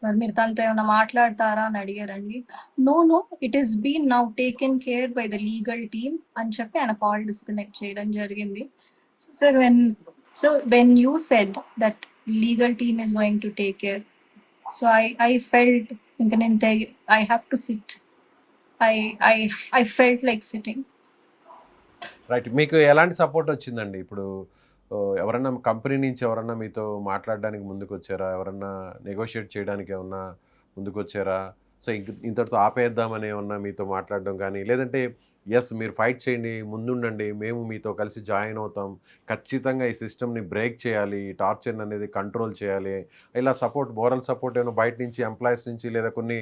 Speaker 3: మరి మీరు తనతో ఏమన్నా మాట్లాడతారా?" అని అడిగారండి. "No, no. It is been now taken care by the legal team" అని చెప్పి ఆయన కాల్ డిస్కనెక్ట్ చేయడం జరిగింది. Sir when you said that legal team is going to take care, so I felt ఇంక నేను I have to sit. I I I felt like sitting.
Speaker 2: Right. మీకు ఎలాంటి సపోర్ట్ వచ్చిందండి? ఇప్పుడు ఎవరన్నా కంపెనీ నుంచి ఎవరన్నా మీతో మాట్లాడడానికి ముందుకొచ్చారా? ఎవరన్నా నెగోషియేట్ చేయడానికి ఏమన్నా ముందుకొచ్చారా? సో, ఇంతటితో ఆపేద్దామని ఏమన్నా మీతో మాట్లాడడం గానీ, లేదంటే యెస్, మీరు ఫైట్ చేయండి, ముందుండండి, మేము మీతో కలిసి జాయిన్ అవుతాం, ఖచ్చితంగా ఈ సిస్టమ్‌ని బ్రేక్ చేయాలి, ఈ టార్చర్‌ననేది కంట్రోల్ చేయాలి, ఇలా మోరల్ సపోర్ట్ ఏమైనా బయట నుంచి ఎంప్లాయీస్ నుంచి లేదా కొన్ని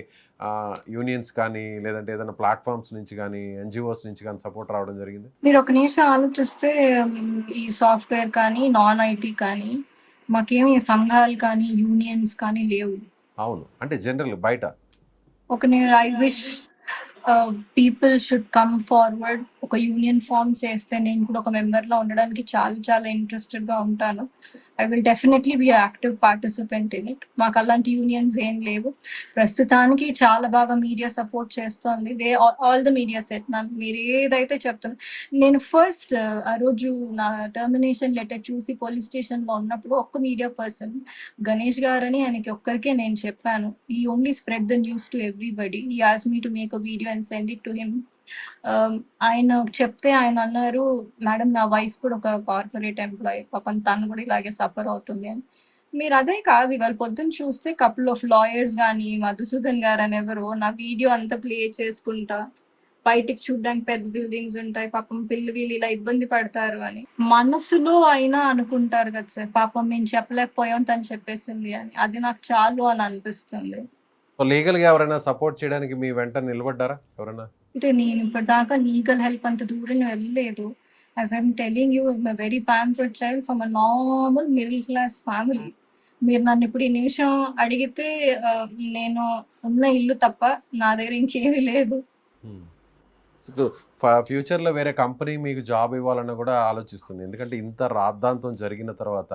Speaker 2: యూనియన్స్ కానీ, లేదంటే ఏదైనా ప్లాట్‌ఫార్మ్స్ నుంచి గానీ, ఎన్‌జీఓస్ నుంచి గానీ సపోర్ట్ రావడం జరిగిందా?
Speaker 3: మీరు ఒక నిమిషం ఆలోచిస్తే ఈ సాఫ్ట్‌వేర్ కానీ, నాన్ ఐటీ కానీ మాకేమి సంఘాలు కానీ, యూనియన్స్ కానీ లేవు.
Speaker 2: అవును. అంటే జనరల్ బయట.
Speaker 3: I wish people should come forward. ఒక యూనియన్ ఫార్మ్ చేస్తే నేను కూడా ఒక మెంబర్‌లా ఉండడానికి చాలా చాలా ఇంట్రెస్టెడ్‌గా ఉంటాను. I will definitely be active participant in it. మాకు అలాంటి యూనియన్స్ ఏం లేవు. ప్రస్తుతానికి చాలా బాగా మీడియా సపోర్ట్ చేస్తోంది. ఆల్ ద మీడియా సెట్ మీరు ఏదైతే నేను ఫస్ట్ ఆ రోజు నా టర్మినేషన్ లెటర్ చూసి పోలీస్ స్టేషన్‌లో ఉన్నప్పుడు ఒక్క మీడియా పర్సన్ గణేష్ గారని ఆయనకి ఒక్కరికే నేను చెప్పాను. He only spread the news to everybody. He asked me to make a video and send it to him. ఆయన చెప్తే ఆయన అన్నారు, "మేడం నా వైఫ్ కూడా ఒక కార్పొరేట్ ఎంప్లాయీ. పాపం తను కూడా ఇలాగే సఫర్ అవుతుంది" అని. మీరు అదే కాదు ఇవాళ పొద్దున్న చూస్తే కపుల్ ఆఫ్ లాయర్స్ గాని, మధుసూదన్ గారని ఎవరో నా వీడియో అంతా ప్లే చేసుకుంటా, బయటికి చూడ్డానికి పెద్ద బిల్డింగ్స్ ఉంటాయి. పాపం వీళ్ళు ఇలా ఇబ్బంది పడతారు అని. మనసులో అయినా అనుకుంటారు కదా సార్, పాపం మేము చెప్పలేకపోయాం తను చెప్పేసింది అని. అది నాకు చాలు అని అనిపిస్తుంది.
Speaker 2: సో, లీగల్‌గా ఎవరైనా సపోర్ట్ చేయడానికి మీ వెంట నిలబడ్డారా ఎవరన్నా?
Speaker 3: అంటే నేను ఇప్పటిదాకా లీగల్ హెల్ప్ అంత దూరం వెళ్ళలేదు. As I'm telling you, I'm a very pampered child from a normal middle class family. మీరు నన్ను ఇప్పుడు ఈ నిమిషం అడిగితే నేను ఉన్న ఇల్లు తప్ప నా దగ్గర ఇంకేమీ లేదు.
Speaker 2: హ్మ్. సో, ఫ్యూచర్‌లో వేరే కంపెనీ మీకు జాబ్ ఇవ్వాలన్నా గూడా ఆలోచిస్తుంది. ఎందుకంటే ఇంత రాద్ధాంతం జరిగిన తర్వాత,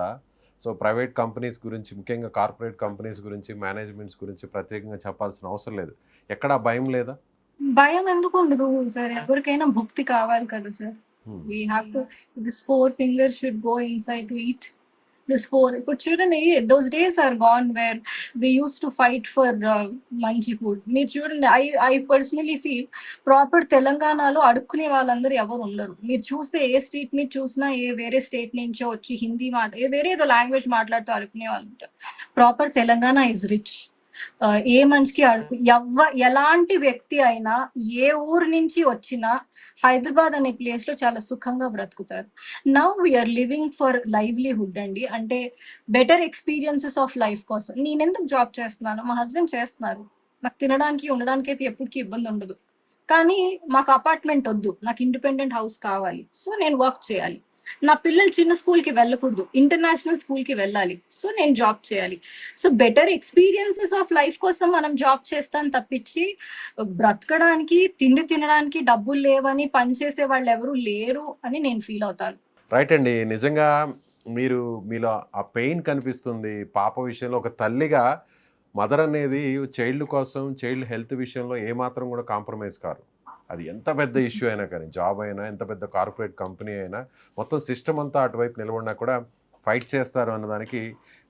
Speaker 2: సో, ప్రైవేట్ కంపెనీస్ గురించి, ముఖ్యంగా కార్పొరేట్ కంపెనీస్ గురించి, మేనేజ్మెంట్స్ గురించి ప్రత్యేకంగా చెప్పాల్సిన అవసరం లేదు. ఎక్కడా భయం లేదా?
Speaker 3: భయం ఎందుకు ఉండదు సార్? ఎవరికైనా భుక్తి కావాలి కదా sir.
Speaker 2: Hmm.
Speaker 3: We have to this 4 fingers should go inside to eat. ఇప్పుడు చూడండి, those days are gone where we used to fight for మంచి ఫుడ్. మీరు చూడండి, ఐ పర్సనలీ ఫీల్ ప్రాపర్ తెలంగాణలో అడుక్కునే వాళ్ళందరూ ఎవరు ఉండరు. మీరు చూస్తే ఏ స్ట్రీట్ మీద చూసినా వేరే స్టేట్ నుంచో వచ్చి హిందీ వేరే ఏదో లాంగ్వేజ్ మాట్లాడుతూ అడుక్కునే వాళ్ళు ఉంటారు. Proper Telangana is rich. ఏ మనిషికి ఎలాంటి వ్యక్తి అయినా, ఏ ఊరు నుంచి వచ్చినా హైదరాబాద్ అనే ప్లేస్‌లో చాలా సుఖంగా బ్రతుకుతారు. Now we are living for livelihood అండి. అంటే బెటర్ ఎక్స్‌పీరియన్సెస్ ఆఫ్ లైఫ్ కోసం. నేనెందుకు జాబ్ చేస్తున్నాను? మా హస్బెండ్ చేస్తున్నారు. నాకు తినడానికి, ఉండడానికైతే ఎప్పటికి ఇబ్బందుండదు. కానీ మాకు అపార్ట్‌మెంట్ ఒద్దు. నాకు ఇండిపెండెంట్ హౌస్ కావాలి. సో, నేను వర్క్ చేయాలి. నా పిల్లలు చిన్న స్కూల్‌కి వెళ్ళకూడదు. ఇంటర్నేషనల్ స్కూల్‌కి వెళ్ళాలి. సో, నేను జాబ్ చేయాలి. So, better experiences of life కోసం మనం జాబ్ చేస్తాం తప్పించి, బ్రతకడానికి, తిండి తినడానికి డబ్బులు లేవని పని చేసే వాళ్ళెవరు లేరు అని నేను ఫీల్ అవుతాను.
Speaker 2: రైట్ అండి. నిజంగా మీరు మీలో ఆ పెయిన్ కనిపిస్తుంది. పాప విషయంలో ఒక తల్లిగా మదర్ అనేది చైల్డ్ కోసం, చైల్డ్ హెల్త్ విషయంలో ఏమాత్రం కూడా కాంప్రమైజ్ కారు. అది ఎంత పెద్ద ఇష్యూ అయినా కానీ, జాబ్ అయినా, ఎంత పెద్ద కార్పొరేట్ కంపెనీ అయినా, మొత్తం సిస్టమ్ అంతా అటువైపు నిలబడినా కూడా ఫైట్ చేస్తారు అన్నదానికి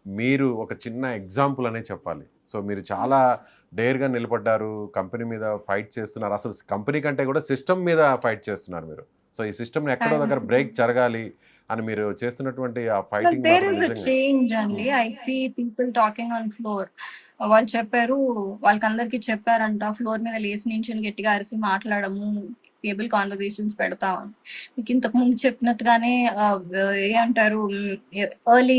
Speaker 2: మీరు ఒక చిన్న ఎగ్జాంపుల్ అనే చెప్పాలి. సో, మీరు చాలా డేర్‌గా నిలబడ్డారు. కంపెనీ మీద ఫైట్ చేస్తున్నారు. అసలు కంపెనీ కంటే కూడా సిస్టమ్ మీద ఫైట్ చేస్తున్నారు మీరు. సో, ఈ సిస్టమ్‌ని ఎక్కడో దగ్గర బ్రేక్ జరగాలి అని మీరు చేస్తున్నటువంటి ఆ
Speaker 3: But
Speaker 2: ఫైటింగ్
Speaker 3: there
Speaker 2: మాత్రం
Speaker 3: is a
Speaker 2: నిజంగా
Speaker 3: change అండి.
Speaker 2: హ్మ్.
Speaker 3: I see people talking on floor. వాళ్ళు చెప్పారు, వాళ్ళకందరికీ చెప్పారంట ఫ్లోర్ మీద లేసి నించొని గట్టిగా అరిసి మాట్లాడము, టేబుల్ కాన్వర్జేషన్స్ పెడతామని. మీకు ఇంతకు ముందు చెప్పినట్టుగానే ఏమంటారు ఎర్లీ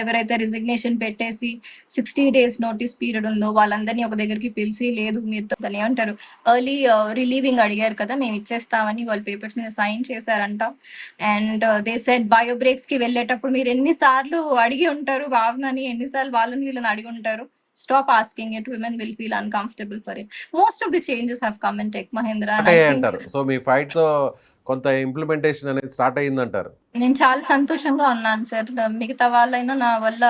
Speaker 3: ఎవరైతే రిజిగ్నేషన్ పెట్టేసి 60 డేస్ నోటీస్ పీరియడ్ ఉందో వాళ్ళందరినీ ఒక దగ్గరికి పిలిచి, లేదు మీరు దాన్ని ఏమంటారు ఎర్లీ రిలీవింగ్ అడిగారు కదా, మేము ఇచ్చేస్తామని వాళ్ళు పేపర్స్ మీద సైన్ చేశారంట. And they said bio breaks కి వెళ్ళేటప్పుడు మీరు ఎన్నిసార్లు అడిగి ఉంటారు భావనని, ఎన్నిసార్లు వాళ్ళని వీళ్ళని అడిగి ఉంటారు. Stop asking it, women will feel uncomfortable for it. Most of the changes have come in Tech Mahindra and
Speaker 2: అంటే
Speaker 3: ఐ థింక్
Speaker 2: అంటారు. సో, మీ ఫైట్‌తో కొంత ఇంప్లిమెంటేషన్ అనేది స్టార్ట్ అయిందంటారు.
Speaker 3: నేను చాలా సంతోషంగా ఉన్నాను సార్. మిగతా వాళ్ళైనా నా వల్ల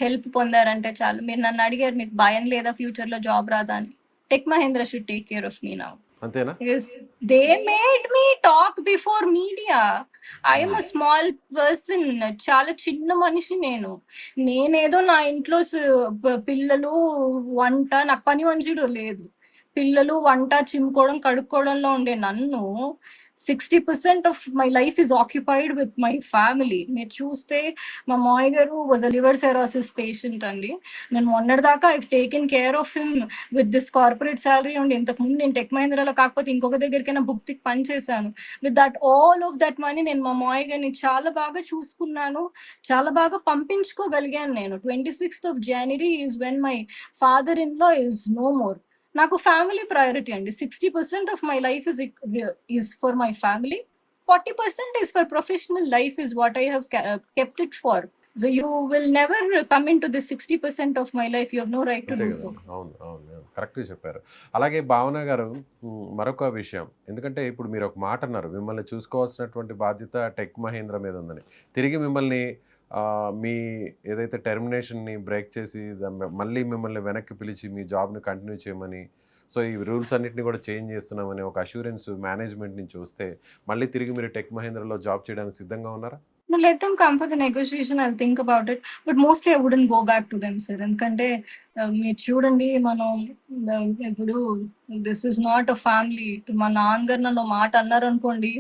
Speaker 3: హెల్ప్ పొందారంటే చాలు. మీరు నన్ను అడిగారు మీకు భయం లేదా ఫ్యూచర్‌లో జాబ్ రాదా అని. Tech Mahindra should take care of me now.
Speaker 2: అంతేనా?
Speaker 3: Yes, they made me talk before media. I am
Speaker 2: హ్మ్.
Speaker 3: a small person. చాలా చిన్న మనిషి నేను. నేనేదో నా ఇంట్లో పిల్లలు, వంట, నాకు పని మనిషి లేదు. పిల్లలు, వంట, చిమ్ముకోవడం, కడుక్కోవడంలో ఉండే నన్ను 60% of my life is occupied with my family. మీరు చూస్తే మా మామయ్య గారు was a liver cirrhosis patient అండి. నేను మొన్నటిదాకా I have taken care of him with this corporate salary ఉండి. ఇంతకుముందు నేను టెక్ మహీంద్రాలో కాకపోతే ఇంకొక దగ్గరికైనా భుక్తికి పని చేశాను. With that all of that money నేను మా మామయ్య గారిని చాలా బాగా చూసుకున్నాను. చాలా బాగా పంపించుకోగలిగాను నేను. 26th of January is when my father in law is no more. నాకు ఫ్యామిలీ ప్రయారిటీ అండి. 60% of my life is for my family. 40% is for professional life is what I have kept it for. So you will never come into the 60% of my life. You have no right to
Speaker 2: అంతే
Speaker 3: do so.
Speaker 2: గదండీ. అవును. అవును. అవును. కరెక్ట్‌గా చెప్పారు. అలాగే భావన గారు మరొక విషయం. ఎందుకంటే ఇప్పుడు మీరు ఒక మాట అన్నారు. మిమ్మల్ని చూసుకోవాల్సినటువంటి బాధ్యత టెక్ మహేంద్ర మీద ఉందని. తిరిగి మిమ్మల్ని మీ ఏదైతే టెర్మినేషన్‌ని బ్రేక్ చేసి మళ్ళీ మిమ్మల్ని వెనక్కి పిలిచి మీ జాబ్‌ని కంటిన్యూ చేయమని, సో, ఈ రూల్స్ అన్నిటిని కూడా చేంజ్ చేస్తున్నామని ఒక అష్యూరెన్స్ మేనేజ్మెంట్ నుంచి వస్తే, మళ్ళీ తిరిగి మీరు టెక్ మహేంద్రలో జాబ్ చేయడానికి సిద్ధంగా ఉన్నారా?
Speaker 3: No, let them come for the negotiation. I'll think about it. But mostly I wouldn't go back to them, sir. ఎందుకంటే మీరు చూడండి మనం ఇప్పుడు this is not a family. మా నాన్నగారు నన్ను ఒక మాట అన్నారు అనుకోండి,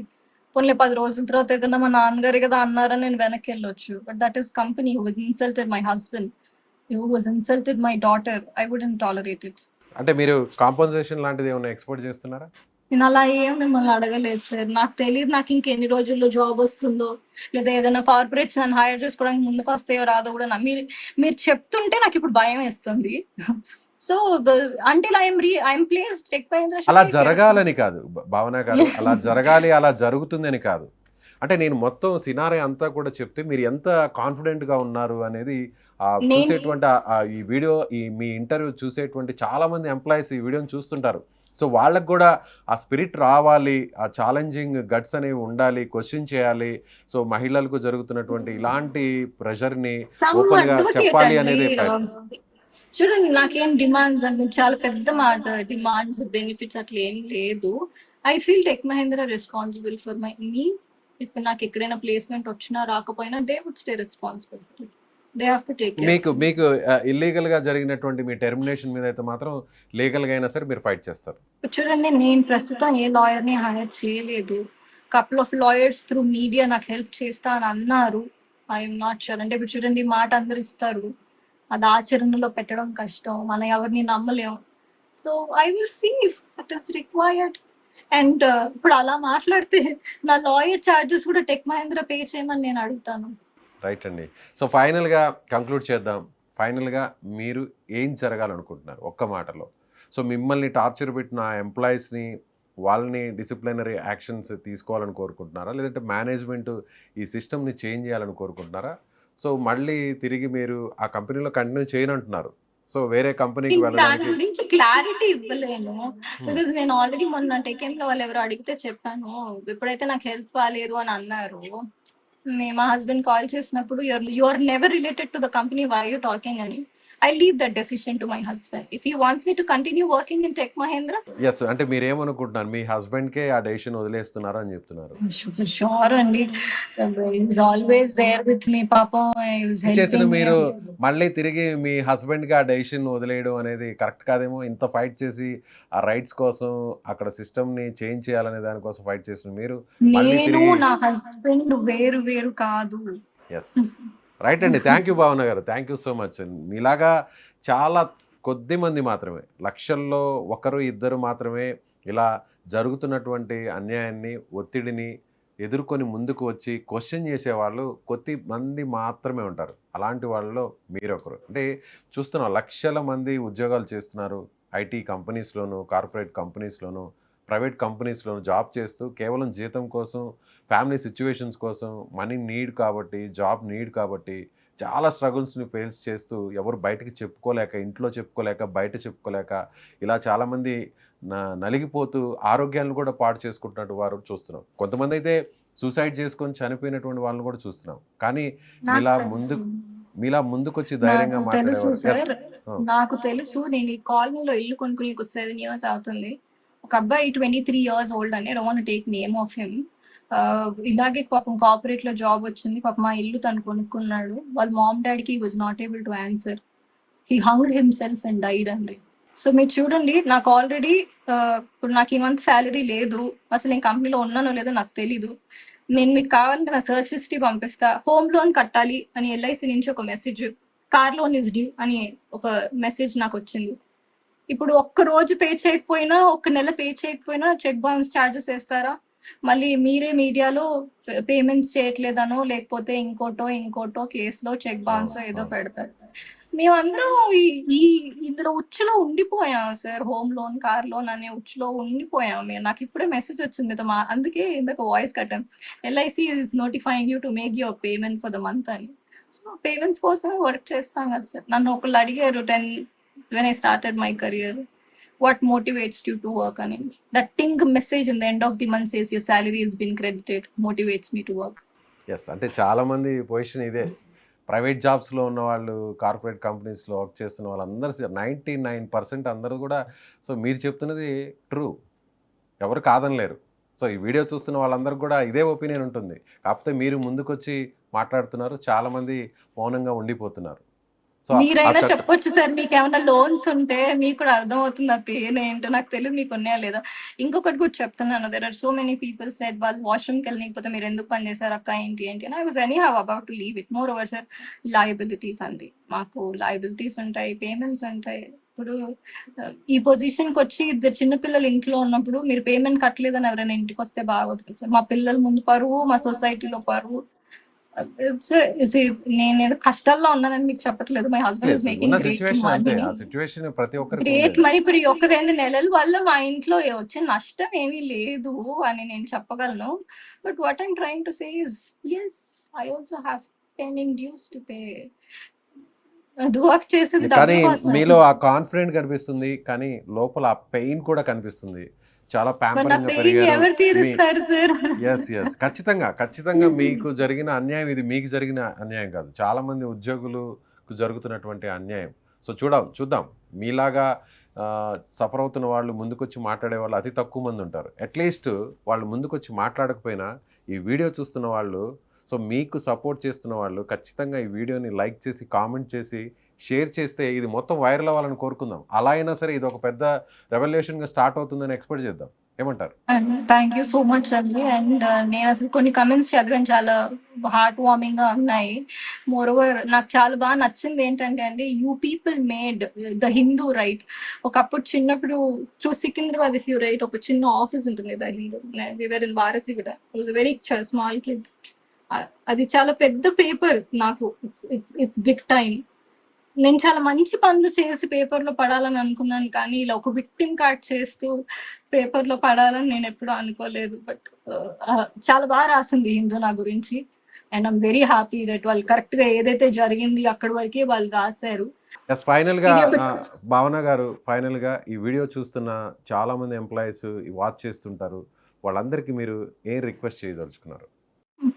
Speaker 3: పోన్లే 10 రోజుల తర్వాత ఏదైనా మా నాన్నగారే కదా అన్నారని నేను వెనక్కి వెళ్ళొచ్చు. But that is company who insulted my husband, who was insulted my daughter. I wouldn't tolerate it.
Speaker 2: అంటే మీరు కాంపెన్సేషన్ లాంటిది ఏమైనా ఎక్స్‌పెక్ట్ చేస్తున్నారా?
Speaker 3: నేను అలా ఏం మిమ్మల్ని అడగలేదు సార్. నాకు తెలీదు నాకు ఇంకెన్ని రోజుల్లో జాబ్ వస్తుందో, లేదా ఏదైనా కార్పొరేట్స్ నన్ను హైర్ చేసుకోవడానికి ముందుకొస్తాయో రాదో కూడా మీరు మీరు చెప్తుంటే నాకిప్పుడు భయమేస్తుంది. So, until I'm placed tech Mahindra should
Speaker 2: అలా
Speaker 3: టేక్ కేర్ ఆఫ్ మీ.
Speaker 2: జరగాలని కాదు. భావన గారు అలా జరగాలి, అలా జరుగుతుందని కాదు. అంటే నేను మొత్తం సినారియో అంతా కూడా చెప్తే మీరు ఎంత కాన్ఫిడెంట్‌గా ఉన్నారు అనేది
Speaker 3: నేను
Speaker 2: చూసేటువంటి ఈ వీడియో మీ ఇంటర్వ్యూ చూసేటువంటి చాలామంది ఎంప్లాయీస్ ఈ వీడియోని చూస్తుంటారు. సో, వాళ్ళకి గూడా ఆ స్పిరిట్ రావాలి. ఆ ఛాలెంజింగ్ గట్స్ అనేవి ఉండాలి. క్వెషన్ చేయాలి. సో, మహిళలకు జరుగుతున్నటువంటి ఇలాంటి ప్రెషర్‌ని
Speaker 3: సమ్
Speaker 2: ఓపెన్‌గా
Speaker 3: అడ్వకేట్
Speaker 2: చెప్పాలి
Speaker 3: అండి.
Speaker 2: అనేది ప్రయత్నం.
Speaker 3: చూడండి నాకేం డిమాండ్స్ అంటే చాలా పెద్ద మాట. డిమాండ్స్, బెనిఫిట్స్ అట్లా ఏం లేదు. I feel Tech Mahindra responsible for me. ఇప్పుడు నాకు ఎక్కడైనా ప్లేస్మెంట్ వచ్చినా రాకపోయినా they would stay responsible for it. They have to take care of
Speaker 2: మీకు
Speaker 3: మీ.
Speaker 2: మీకు ఇల్లీగల్‌గా జరిగినటువంటి మీ టెర్మినేషన్ మీద అయితే మాత్రం లీగల్‌గా అయినా సరే మీరు ఫైట్ చేస్తారు.
Speaker 3: చూడండి నేను ప్రస్తుతం ఏ లాయర్‌ని హైర్ చేయలేదు. Couple of lawyers through media నాకు హెల్ప్ చేస్తా అని అన్నారు. I am not sure. అంటే ఇప్పుడు చూడండి మాట అందరూ ఇస్తారు. అది ఆచరణలో పెట్టడం కష్టం. మనం ఎవరిని నమ్మలేం. So, I will see if it is required. And ఇప్పుడు అలా మాట్లాడితే నా లాయర్ చార్జెస్ కూడా టెక్ మహీంద్రా పే చేయమని నేను అడుగుతాను.
Speaker 2: రైట్ అండి. సో ఫైనల్‌గా కంక్లూడ్ చేద్దాం. ఫైనల్‌గా మీరు ఏం జరగాలనుకుంటున్నారు ఒక్క మాటలో? సో మిమ్మల్ని టార్చర్ పెట్టిన ఎంప్లాయీస్‌ని వాళ్ళని డిసిప్లినరీ యాక్షన్స్ తీసుకోవాలని కోరుకుంటున్నారా? లేదంటే మేనేజ్‌మెంట్ ఈ సిస్టమ్‌ని చేంజ్ చేయాలని కోరుకుంటున్నారా? సో మళ్ళీ తిరిగి మీరు ఆ కంపెనీలో కంటిన్యూ చేయనంటున్నారు. సో వేరే కంపెనీకి
Speaker 3: నేను దాని
Speaker 2: వెళ్ళడానికి
Speaker 3: గురించి క్లారిటీ ఇవ్వలేను.
Speaker 2: హ్మ్.
Speaker 3: బికాజ్ నేను ఆల్రెడీ మొన్న టెకెన్‌లో వాళ్ళెవరో అడిగితే చెప్పాను. ఎప్పుడైతే నాకు హెల్త్ బాలేదు అని అన్నారు. మా హస్బెండ్ కాల్ చేసినప్పుడు you are never related to the company why you talking అని. I leave that decision to my husband. If he wants me to continue working in Tech Mahindra
Speaker 2: yes. అంటే మీరేమనుకుంటున్నారు? మీ హస్బెండ్‌కే ఆ డెసిషన్ వదిలేస్తున్నారు అని చెప్తున్నారు.
Speaker 3: షూర్ అండి. ఈస్ ఆల్వేస్ దేర్ విత్ మీ పాపం. ఈస్
Speaker 2: చేసిన
Speaker 3: హెల్పింగ్ మీ.
Speaker 2: మీరు మళ్ళీ తిరిగి మీ హస్బెండ్‌కి ఆ డెసిషన్ వదిలేయడం అనేది కరెక్ట్ కాదేమో. ఇంత ఫైట్ చేసి ఆ రైట్స్ కోసం అక్కడ సిస్టమ్‌ని చేంజ్ చేయాలనే దాని కోసం ఫైట్ చేసిన మీరు మళ్ళీ
Speaker 3: నేను
Speaker 2: తిరిగి
Speaker 3: నా హస్బెండ్ వేరు వేరు కాదు.
Speaker 2: యెస్. రైట్ అండి. థ్యాంక్ యూ భావన గారు. Thank you so much. మీలాగా చాలా కొద్ది మంది మాత్రమే, లక్షల్లో ఒకరు ఇద్దరు మాత్రమే ఇలా జరుగుతున్నటువంటి అన్యాయాన్ని, ఒత్తిడిని ఎదుర్కొని ముందుకు వచ్చి క్వెషన్ చేసేవాళ్ళు కొద్ది మంది మాత్రమే ఉంటారు. అలాంటి వాళ్ళలో మీరొకరు. అంటే చూస్తున్నాం లక్షల మంది ఉద్యోగాలు చేస్తున్నారు. ఐటీ కంపెనీస్‌లోను, కార్పొరేట్ కంపెనీస్‌లోను, ప్రైవేట్ కంపెనీస్‌లోను జాబ్ చేస్తూ కేవలం జీతం కోసం, ఫ్యామిలీ సిట్యుయేషన్స్ కోసం, మనీ నీడ్ కాబట్టి, జాబ్ నీడ్ కాబట్టి చాలా స్ట్రగుల్స్‌ని ఫేస్ చేస్తూ ఎవరు బయటకి చెప్పుకోలేక, ఇంట్లో చెప్పుకోలేక, బయట చెప్పుకోలేక ఇలా చాలామంది నలిగిపోతూ ఆరోగ్యాలను కూడా పాడు చేసుకుంటున్నట్టు వారు చూస్తున్నాం. కొంతమందైతే సూసైడ్ చేసుకొని చనిపోయినటువంటి వాళ్ళని కూడా చూస్తున్నాం. కానీ
Speaker 3: నాకు
Speaker 2: మీలా
Speaker 3: తెలుసు.
Speaker 2: ముందుకొచ్చి
Speaker 3: నాకు
Speaker 2: ధైర్యంగా
Speaker 3: తెలుసు
Speaker 2: మాట్లాడేవారు. యెస్.
Speaker 3: సార్.
Speaker 2: ఆ!
Speaker 3: నాకు తెలుసు. నేను ఈ కాలనీలో ఇల్లు కొనుక్కొని ఒక 7 ఇయర్స్ అవుతుంది. ఒక అబ్బాయి 23 ఇయర్స్ ఓల్డ్ అండి. I don't want to take name of him. ఇలాగే పాపం కార్పొరేట్‌లో జాబ్ వచ్చింది. పాపం ఆ ఇల్లు తను కొనుక్కున్నాడు. వాళ్ళ మామ్ డాడీకి he was not able to answer. He hanged himself and died అండి. సో మీరు చూడండి నాకు ఆల్రెడీ ఇప్పుడు నాకు ఈ మంత్ సాలరీ లేదు. అసలు నేను కంపెనీలో ఉన్నానో లేదో నాకు తెలీదు. నేను మీకు కావాలంటే నా సెర్చ్ హిస్టరీ పంపిస్తా. హోమ్ లోన్ కట్టాలి అని ఎల్ఐసి నుంచి ఒక message. Car loan is due అని ఒక మెసేజ్ నాకొచ్చింది. ఇప్పుడు ఒక్క రోజు పే చేయకపోయినా, ఒక్క నెల పే చేయకపోయినా చెక్ బౌన్స్ చార్జెస్ ఏస్తారా? మళ్ళీ మీరే మీడియాలో పేమెంట్స్ చేయట్లేదనో, లేకపోతే ఇంకోటో కేస్‌లో చెక్
Speaker 2: అవును.
Speaker 3: బౌన్సో ఏదో
Speaker 2: అవును.
Speaker 3: పెడతారు. మేమందరం ఈ ఈ ఇందులో ఉచ్చులో ఉండిపోయాం sir. Home loan, car loan అనే ఉచ్చులో ఉండిపోయాం. నాకిప్పుడే మెసేజ్ వచ్చింది మీతో అందుకే ఇందాక వాయిస్ కట్టాను. LIC is notifying you to make your payment for the month అని. సో, పేమెంట్స్ కోసమే వర్క్ చేస్తాం కదా సార్. నన్ను ఒకళ్ళు అడిగారు when I started my career, what motivates you to work అని. That ting message in the end of the month says your salary has been credited motivates me to work.
Speaker 2: Yes. అంటే చాలామంది పొజిషన్ ఇదే. ప్రైవేట్ జాబ్స్‌లో ఉన్నవాళ్ళు, కార్పొరేట్ కంపెనీస్‌లో వర్క్ చేస్తున్న వాళ్ళందరూ 99% అందరూ కూడా సో మీరు చెప్తున్నది ట్రూ. ఎవరు కాదనలేరు. సో ఈ వీడియో చూస్తున్న వాళ్ళందరికి కూడా ఇదే ఒపీనియన్ ఉంటుంది. కాకపోతే మీరు ముందుకొచ్చి మాట్లాడుతున్నారు. చాలామంది మౌనంగా ఉండిపోతున్నారు. సో ఆ
Speaker 3: మీరైనా
Speaker 2: చట్టం
Speaker 3: చెప్పొచ్చు సార్. మీకేమన్నా లోన్స్ ఉంటే మీకు కూడా అర్థమవుతుంది ఆ పెయిన్ ఏంటో. నాకు తెలీదు మీకు ఉన్నాయా లేదా. ఇంకొకటి కూడా చెప్తున్నాను. There are so many people said వాళ్ళు వాష్‌రూమ్‌కి వెళ్ళనీయకపోతే మీరు ఎందుకు పని చేశారు అక్క ఏంటి అని. I was anyhow about to leave it. More over sir liabilities అండి. మాకు లయబిలిటీస్ ఉంటాయి, పేమెంట్స్ ఉంటాయి. ఇప్పుడు ఈ పొజిషన్‌కొచ్చి ఇద్దరు చిన్న పిల్లలు ఇంట్లో ఉన్నప్పుడు మీరు పేమెంట్ కట్టలేదని ఎవరైనా ఇంటికొస్తే బాగోదు కదా సార్. మా పిల్లల ముందు పరువు, మా సొసైటీలో పరువు. నేనేదో కష్టాల్లో ఉన్నానని మీకు చెప్పట్లేదు. మై హస్బెండ్
Speaker 2: లేదు.
Speaker 3: ఈస్
Speaker 2: ఉన్న
Speaker 3: మేకింగ్ గ్రేట్
Speaker 2: సిట్యుయేషన్ అంతే.
Speaker 3: మనీ.
Speaker 2: ఆ సిట్యుయేషన్ ప్రతి ఒక్కరికి
Speaker 3: గ్రేట్
Speaker 2: ఉండేది.
Speaker 3: మరి ఇప్పుడు ఈ ఒక్క 2 నెలల వల్ల మా ఇంట్లో వచ్చే నష్టం ఏమీ లేదు అని నేను చెప్పగలను. But what I'm trying to say is yes I also have pending dues to pay. Work చేసేది
Speaker 2: కానీ
Speaker 3: డబ్బుల కోసమే.
Speaker 2: మీలో ఆ కాన్ఫిడెంట్ కనిపిస్తుంది. కానీ లోపల ఆ పెయిన్ కూడా కనిపిస్తుంది. చాలా
Speaker 3: మరి నా
Speaker 2: ప్యాంపరింగ్‌గా
Speaker 3: పెయిన్
Speaker 2: పెరిగారు.
Speaker 3: ఎవరు
Speaker 2: మీ
Speaker 3: తీరుస్తారు సార్?
Speaker 2: యెస్. ఖచ్చితంగా మీకు జరిగిన అన్యాయం ఇది మీకు జరిగిన అన్యాయం కాదు. చాలామంది ఉద్యోగులకు జరుగుతున్నటువంటి అన్యాయం. సో చూద్దాం. మీలాగా సఫర్ అవుతున్న వాళ్ళు ముందుకొచ్చి మాట్లాడే వాళ్ళు అతి తక్కువ మంది ఉంటారు. అట్‌లీస్ట్ వాళ్ళు ముందుకొచ్చి మాట్లాడకపోయినా ఈ వీడియో చూస్తున్న వాళ్ళు సో మీకు సపోర్ట్ చేస్తున్న వాళ్ళు ఖచ్చితంగా ఈ వీడియోని లైక్ చేసి, కామెంట్ చేసి, షేర్ చేస్తే ఇది మొత్తం వైరల్ అవ్వాలని కోరుకుందాం. అలా అయినా సరే ఇది ఒక పెద్ద రెవల్యూషన్‌గా స్టార్ట్ అవుతుందని ఎక్స్‌పెక్ట్ చేద్దాం. ఏమంటారు?
Speaker 3: థ్యాంక్ యూ సో మచ్ అండి. అండ్ నేను అసలు కొన్ని కమెంట్స్ చదివాను చాలా హార్ట్ వార్మింగ్‌గా ఉన్నాయి. మోరోవర్ నాకు చాలా బాగా నచ్చింది ఏంటంటే అండి, you people made the Hindu right. ఒకప్పుడు చిన్నప్పుడు through Secunderabad if you right ఒక చిన్న ఆఫీస్ ఉంటుంది the Hindu. We were in Varasiguda. I was a very small kid. అది చాలా పెద్ద పేపర్ నాకు. It's big time. నేను చాలా మంచి పనులు చేసి పేపర్‌లో పడాలని అనుకున్నాను. కానీ ఇలా ఒక విక్టిమ్ కార్డ్ చేస్తూ పేపర్‌లో పడాలని నేనెప్పుడూ అనుకోలేదు. బట్ చాలా రాసింది హిందూ నా గురించి. And I'm very happy that వాళ్ళు కరెక్ట్‌గా ఏదైతే జరిగింది అక్కడి వరకే వాళ్ళు రాసారు.
Speaker 2: యెస్. ఫైనల్‌గా
Speaker 3: ఇది ఒక
Speaker 2: భావన గారు, ఫైనల్‌గా ఈ వీడియో చూస్తున్న చాలామంది ఎంప్లాయీస్ వాచ్ చేస్తుంటారు. వాళ్ళందరికీ మీరు ఏం రిక్వెస్ట్ చేయదలుచుకున్నారు?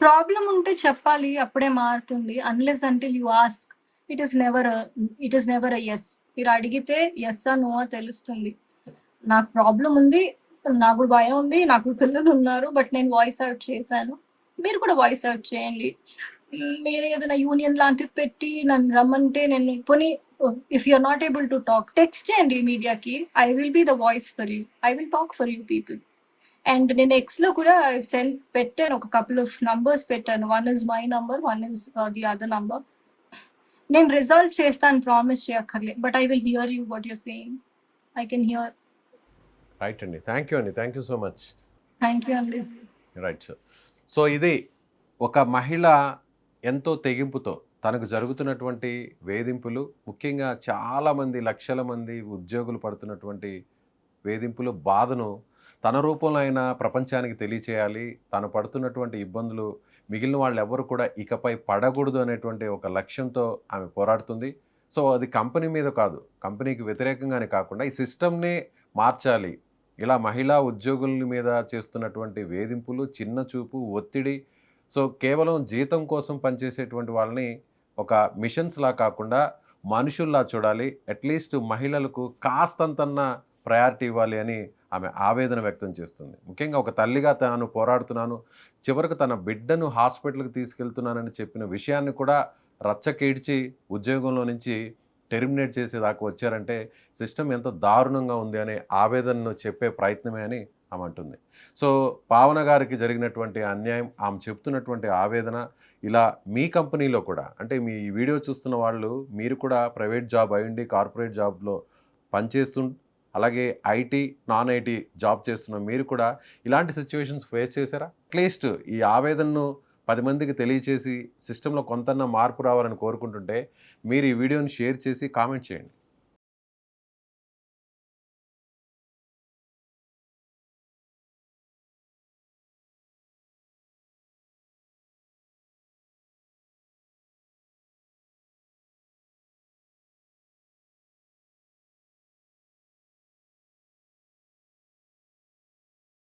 Speaker 3: ప్రాబ్లమ్ ఉంటే చెప్పాలి. అప్పుడే మారుతుంది. Unless until you ask it is never a yes. మీరు అడిగితే యెస్సా, నోవా తెలుస్తుంది. నాకు ప్రాబ్లమ్ ఉంది. నాకు భయం ఉంది. నాకు పిల్లలున్నారు. బట్ నేను వాయిస్ అవుట్ చేశాను. మీరు కూడా వాయిస్ అవుట్ చేయండి. మీరు ఏదైనా యూనియన్ లాంటిది పెట్టి నన్ను రమ్మంటే నేను పోనీ if you are not able to talk text చేయండి మీడియాకి. I will be the voice for you. I will talk for you people. And నేను ఎక్స్‌లో కూడా పెట్టాను. ఒక కపుల్ ఆఫ్ నంబర్స్ పెట్టాను. One is my number. One is the other number. నేను రిజాల్వ్ చేస్తాను ప్రామిస్ చేయక్కర్లే. But I will hear you what you are saying. I can hear.
Speaker 2: Right అండి. థ్యాంక్ యూ అండి. Thank you so much.
Speaker 3: Thank you అండి.
Speaker 2: Right sir. సో ఇది ఒక మహిళ ఎంతో తెగింపుతో తనకు జరుగుతున్నటువంటి వేధింపులు, ముఖ్యంగా చాలామంది లక్షల మంది ఉద్యోగులు పడుతున్నటువంటి వేధింపులు, బాధను తన రూపంలో అయినా ప్రపంచానికి తెలియచేయాలి. తను పడుతున్నటువంటి ఇబ్బందులు మిగిలిన వాళ్ళు ఎవరు కూడా ఇకపై పడకూడదు అనేటువంటి ఒక లక్ష్యంతో ఆమె పోరాడుతుంది. సో అది కంపెనీ మీద కాదు, కంపెనీకి వ్యతిరేకంగానే కాకుండా ఈ సిస్టమ్‌నే మార్చాలి. ఇలా మహిళా ఉద్యోగుల మీద చేస్తున్నటువంటి వేధింపులు, చిన్న చూపు, ఒత్తిడి, సో కేవలం జీతం కోసం పనిచేసేటువంటి వాళ్ళని ఒక మిషన్స్‌లా కాకుండా మనుషుల్లా చూడాలి. అట్‌లీస్ట్ మహిళలకు కాస్తంతన్నా ప్రయారిటీ ఇవ్వాలి అని ఆమె ఆవేదన వ్యక్తం చేస్తుంది. ముఖ్యంగా ఒక తల్లిగా తాను పోరాడుతున్నాను, చివరకు తన బిడ్డను హాస్పిటల్‌కి తీసుకెళ్తున్నానని చెప్పిన విషయాన్ని కూడా రచ్చకేడ్చి ఉద్యోగంలో నుంచి టెర్మినేట్ చేసేదాకా వచ్చారంటే సిస్టమ్ ఎంత దారుణంగా ఉంది అనే ఆవేదనను చెప్పే ప్రయత్నమే అని ఆమె అంటుంది. సో పావన గారికి జరిగినటువంటి అన్యాయం, ఆమె చెప్తున్నటువంటి ఆవేదన, ఇలా మీ కంపెనీలో కూడా అంటే మీ ఈ వీడియో చూస్తున్న వాళ్ళు మీరు కూడా ప్రైవేట్ జాబ్ అయ్యుండి కార్పొరేట్ జాబ్‌లో పనిచేస్తూ అలాగే ఐటీ, నాన్ ఐటీ జాబ్ చేస్తున్న మీరు కూడా ఇలాంటి సిట్యుయేషన్స్ ఫేస్ చేశారా? అట్‌లీస్ట్ ఈ ఆవేదనను 10 మందికి తెలియచేసి సిస్టమ్‌లో కొంతన్నా మార్పు రావాలని కోరుకుంటుంటే మీరు ఈ వీడియోని షేర్ చేసి కామెంట్ చేయండి.